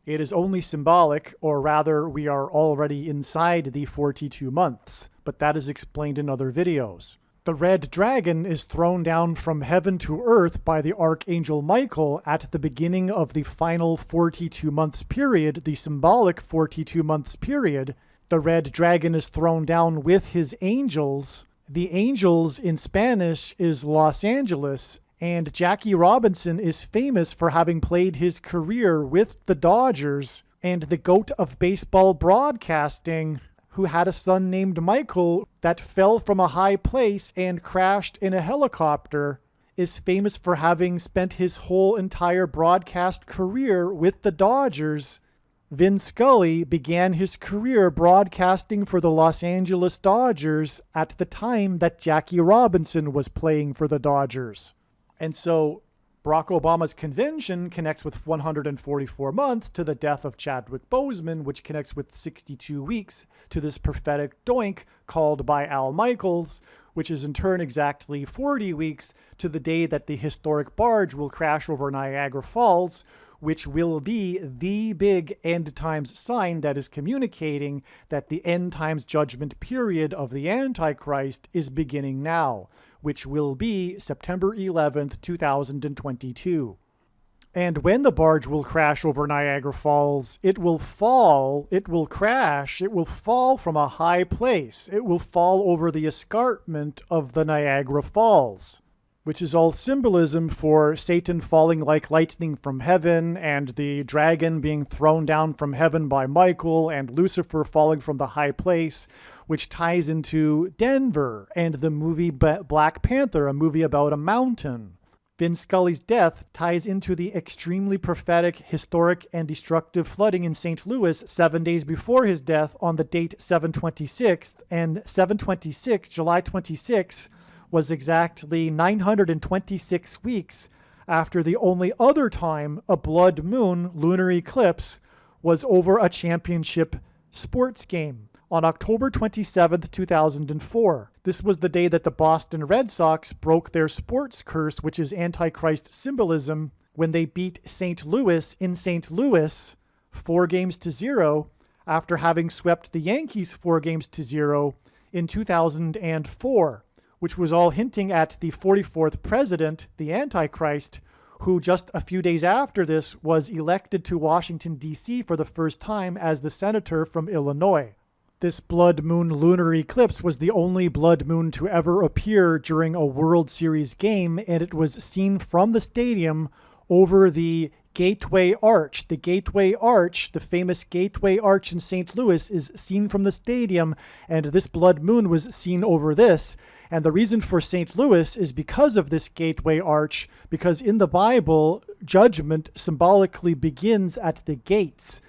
It is only symbolic, or rather, we are already inside the 42 months, but that is explained in other videos. The red dragon is thrown down from heaven to earth by the archangel Michael at the beginning of the final 42 months period, the symbolic 42 months period. The red dragon is thrown down with his angels. The angels in Spanish is Los Angeles, and Jackie Robinson is famous for having played his career with the Dodgers, and the GOAT of baseball broadcasting, who had a son named Michael that fell from a high place and crashed in a helicopter, is famous for having spent his whole entire broadcast career with the Dodgers. Vin Scully began his career broadcasting for the Los Angeles Dodgers at the time that Jackie Robinson was playing for the Dodgers. And so Barack Obama's convention connects with 144 months to the death of Chadwick Boseman, which connects with 62 weeks to this prophetic doink called by Al Michaels, which is in turn exactly 40 weeks to the day that the historic barge will crash over Niagara Falls, which will be the big end times sign that is communicating that the end times judgment period of the Antichrist is beginning now, which will be September 11th, 2022. And when the barge will crash over Niagara Falls, it will fall, it will crash, it will fall from a high place. It will fall over the escarpment of the Niagara Falls, which is all symbolism for Satan falling like lightning from heaven, and the dragon being thrown down from heaven by Michael, and Lucifer falling from the high place, which ties into Denver and the movie Black Panther, a movie about a mountain. Vin Scully's death ties into the extremely prophetic, historic, and destructive flooding in St. Louis 7 days before his death on the date 7/26, and 7/26, July 26, was exactly 926 weeks after the only other time a blood moon lunar eclipse was over a championship sports game, on October 27th, 2004. This was the day that the Boston Red Sox broke their sports curse, which is Antichrist symbolism, when they beat St. Louis in St. Louis 4-0 after having swept the Yankees 4-0 in 2004. Which was all hinting at the 44th president, the Antichrist, who just a few days after this was elected to Washington, D.C. for the first time as the senator from Illinois. This blood moon lunar eclipse was the only blood moon to ever appear during a World Series game, and it was seen from the stadium over the Gateway Arch. The Gateway Arch, the famous Gateway Arch in St. Louis, is seen from the stadium, and this blood moon was seen over this. And the reason for St. Louis is because of this Gateway Arch, because in the Bible, judgment symbolically begins at the gates.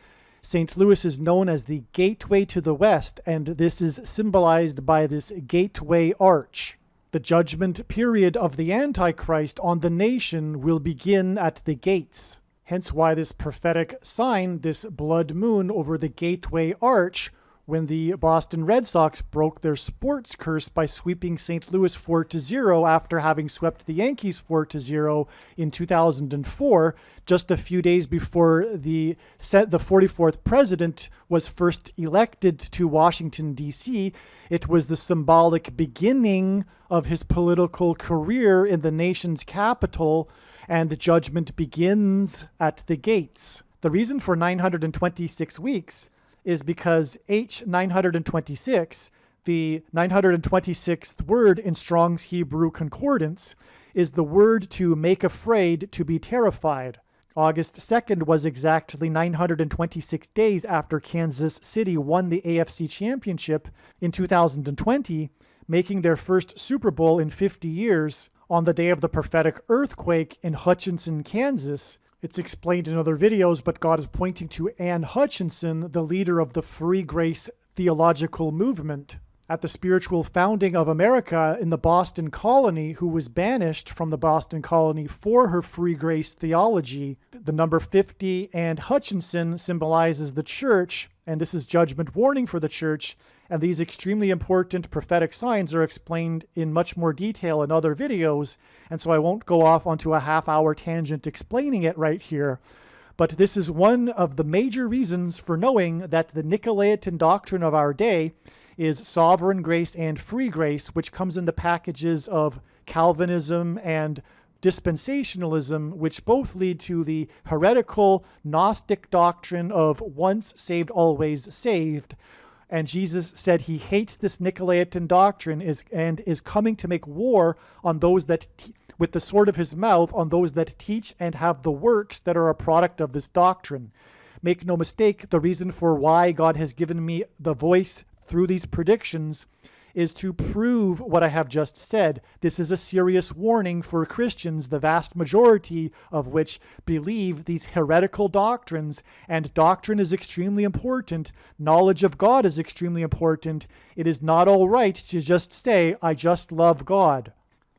St. Louis is known as the gateway to the west, and this is symbolized by this Gateway Arch. The judgment period of the Antichrist on the nation will begin at the gates. Hence why this prophetic sign, this blood moon over the Gateway Arch, when the Boston Red Sox broke their sports curse by sweeping St. Louis 4-0 after having swept the Yankees 4-0 in 2004, just a few days before the 44th president was first elected to Washington, D.C. It was the symbolic beginning of his political career in the nation's capital, and judgment begins at the gates. The reason for 926 weeks is because H926, the 926th word in Strong's Hebrew Concordance, is the word to make afraid, to be terrified. August 2nd was exactly 926 days after Kansas City won the AFC Championship in 2020, making their first Super Bowl in 50 years on the day of the prophetic earthquake in Hutchinson, Kansas. It's explained in other videos, but God is pointing to Ann Hutchinson, the leader of the Free Grace theological movement. At the spiritual founding of America in the Boston colony, who was banished from the Boston colony for her Free Grace theology, the number 50 and Hutchinson symbolizes the church, and this is judgment warning for the church, and these extremely important prophetic signs are explained in much more detail in other videos, and so I won't go off onto a half-hour tangent explaining it right here. But this is one of the major reasons for knowing that the Nicolaitan doctrine of our day is sovereign grace and free grace, which comes in the packages of Calvinism and dispensationalism, which both lead to the heretical Gnostic doctrine of once saved, always saved. And Jesus said he hates this Nicolaitan doctrine and is coming to make war on those that, with the sword of his mouth, on those that teach and have the works that are a product of this doctrine. Make no mistake, the reason for why God has given me the voice through these predictions is to prove what I have just said. This is a serious warning for Christians, the vast majority of which believe these heretical doctrines, and doctrine is extremely important. Knowledge of God is extremely important. It is not all right to just say, I just love God.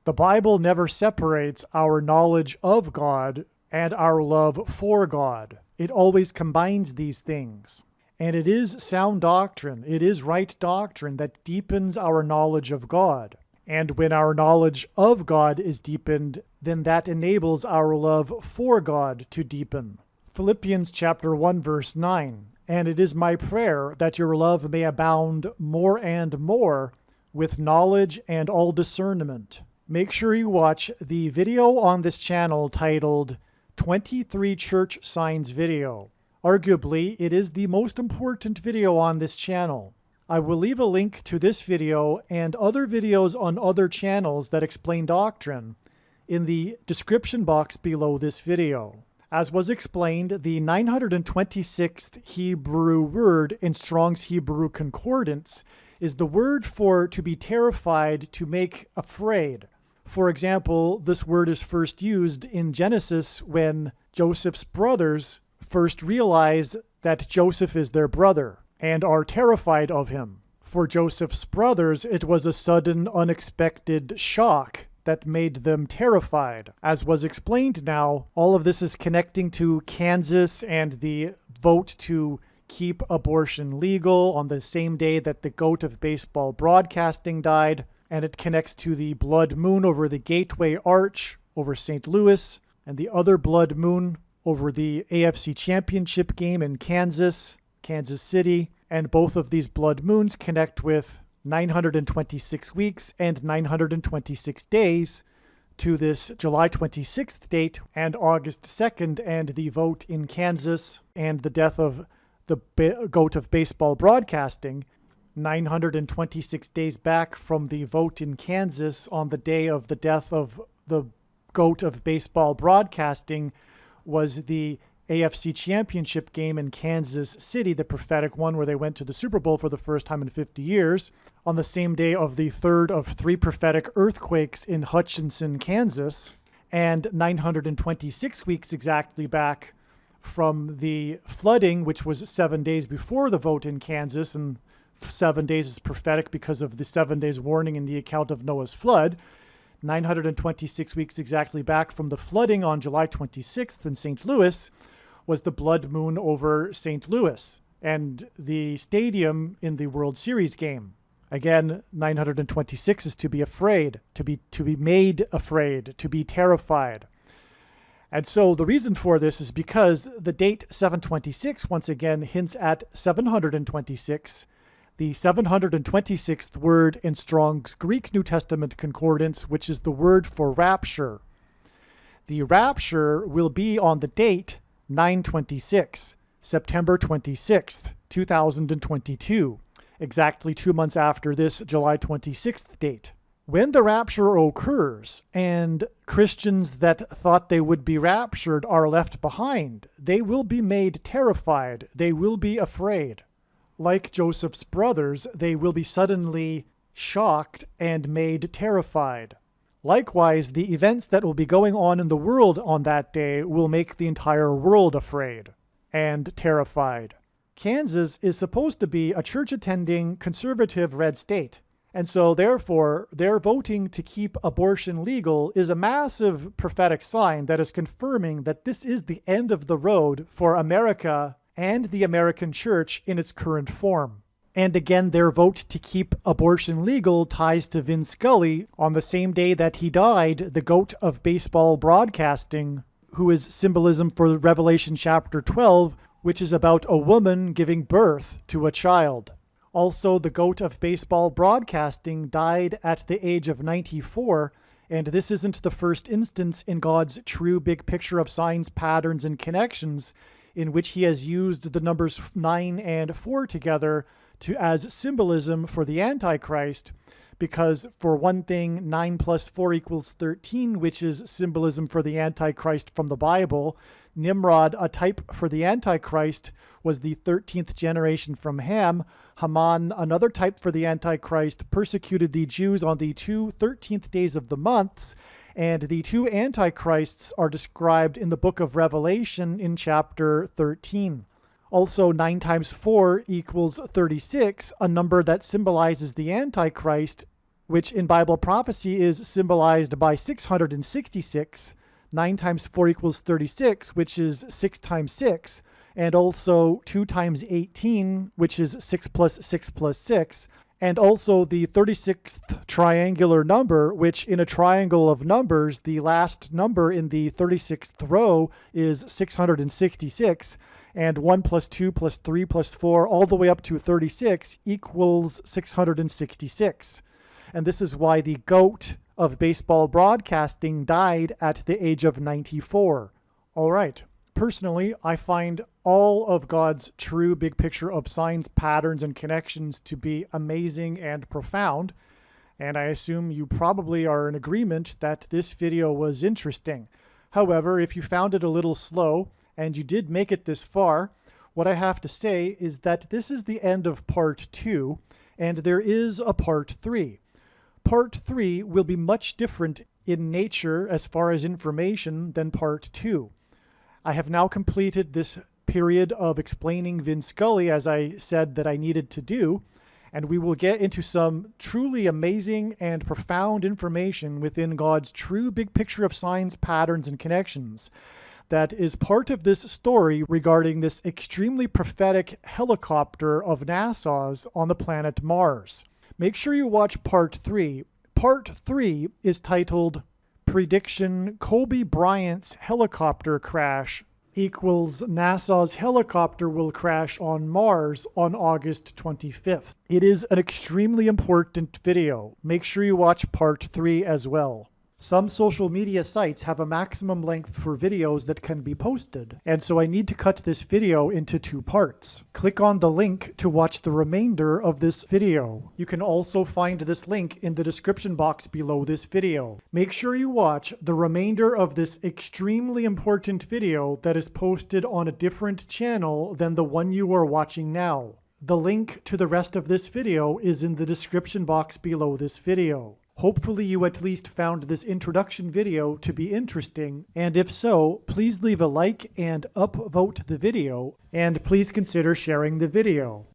The Bible never separates our knowledge of God and our love for God. It always combines these things. And it is sound doctrine, it is right doctrine that deepens our knowledge of God. And when our knowledge of God is deepened, then that enables our love for God to deepen. Philippians chapter 1, verse 9. And it is my prayer that your love may abound more and more with knowledge and all discernment. Make sure you watch the video on this channel titled 23 Church Signs Video. Arguably, it is the most important video on this channel. I will leave a link to this video and other videos on other channels that explain doctrine in the description box below this video. As was explained, the 926th Hebrew word in Strong's Hebrew Concordance is the word for to be terrified, to make afraid. For example, this word is first used in Genesis when Joseph's brothers first realize that Joseph is their brother and are terrified of him. For Joseph's brothers, it was a sudden, unexpected shock that made them terrified. As was explained now, all of this is connecting to Kansas and the vote to keep abortion legal on the same day that the GOAT of baseball broadcasting died, and it connects to the blood moon over the Gateway Arch over St. Louis, and the other blood moon over the AFC Championship game in Kansas City, and both of these blood moons connect with 926 weeks and 926 days to this July 26th date and August 2nd and the vote in Kansas and the death of the GOAT of baseball broadcasting, 926 days back from the vote in Kansas on the day of the death of the GOAT of baseball broadcasting was the AFC Championship game in Kansas City, the prophetic one where they went to the Super Bowl for the first time in 50 years, on the same day of the third of 3 prophetic earthquakes in Hutchinson, Kansas, and 926 weeks exactly back from the flooding, which was 7 days before the vote in Kansas, and 7 days is prophetic because of the 7 days warning in the account of Noah's flood. 926 weeks exactly back from the flooding on July 26th in St. Louis was the blood moon over St. Louis and the stadium in the World Series game. Again, 926 is to be afraid, to be made afraid, to be terrified. And so the reason for this is because the date 726 once again hints at 726, the 726th word in Strong's Greek New Testament Concordance, which is the word for rapture. The rapture will be on the date 926, September 26th, 2022, exactly 2 months after this July 26th date. When the rapture occurs and Christians that thought they would be raptured are left behind, they will be made terrified. They will be afraid. Like Joseph's brothers, they will be suddenly shocked and made terrified. Likewise, the events that will be going on in the world on that day will make the entire world afraid and terrified. Kansas is supposed to be a church-attending, conservative red state. And so, therefore, their voting to keep abortion legal is a massive prophetic sign that is confirming that this is the end of the road for America and the American church in its current form. And again, their vote to keep abortion legal ties to Vin Scully on the same day that he died, the GOAT of baseball broadcasting, who is symbolism for Revelation chapter 12, which is about a woman giving birth to a child. Also, the GOAT of baseball broadcasting died at the age of 94, and this isn't the first instance in God's true big picture of signs, patterns, and connections in which he has used the numbers 9 and 4 together as symbolism for the Antichrist, because for one thing, 9 plus 4 equals 13, which is symbolism for the Antichrist from the Bible. Nimrod, a type for the Antichrist, was the 13th generation from Ham. Haman, another type for the Antichrist, persecuted the Jews on the 2 13th days of the months, and the two Antichrists are described in the book of Revelation in chapter 13. Also, 9 times 4 equals 36, a number that symbolizes the Antichrist, which in Bible prophecy is symbolized by 666. 9 times 4 equals 36, which is 6 times 6, and also 2 times 18, which is 6 plus 6 plus 6, and also the 36th triangular number, which in a triangle of numbers, the last number in the 36th row is 666, and 1 plus 2 plus 3 plus 4 all the way up to 36 equals 666. And this is why the GOAT of baseball broadcasting died at the age of 94. All right. Personally, I find all of God's true big picture of signs, patterns, and connections to be amazing and profound, and I assume you probably are in agreement that this video was interesting. However, if you found it a little slow, and you did make it this far, what I have to say is that this is the end of part 2, and there is a part 3. Part 3 will be much different in nature as far as information than part 2. I have now completed this period of explaining Vin Scully as I said that I needed to do, and we will get into some truly amazing and profound information within God's true big picture of signs, patterns, and connections that is part of this story regarding this extremely prophetic helicopter of NASA's on the planet Mars. Make sure you watch part 3. Part 3 is titled Prediction Kobe Bryant's Helicopter Crash equals NASA's helicopter will crash on Mars on August 25th. It is an extremely important video. Make sure you watch part 3 as well. Some social media sites have a maximum length for videos that can be posted, and so I need to cut this video into 2 parts. Click on the link to watch the remainder of this video. You can also find this link in the description box below this video. Make sure you watch the remainder of this extremely important video that is posted on a different channel than the one you are watching now. The link to the rest of this video is in the description box below this video. Hopefully you at least found this introduction video to be interesting, and if so, please leave a like and upvote the video, and please consider sharing the video.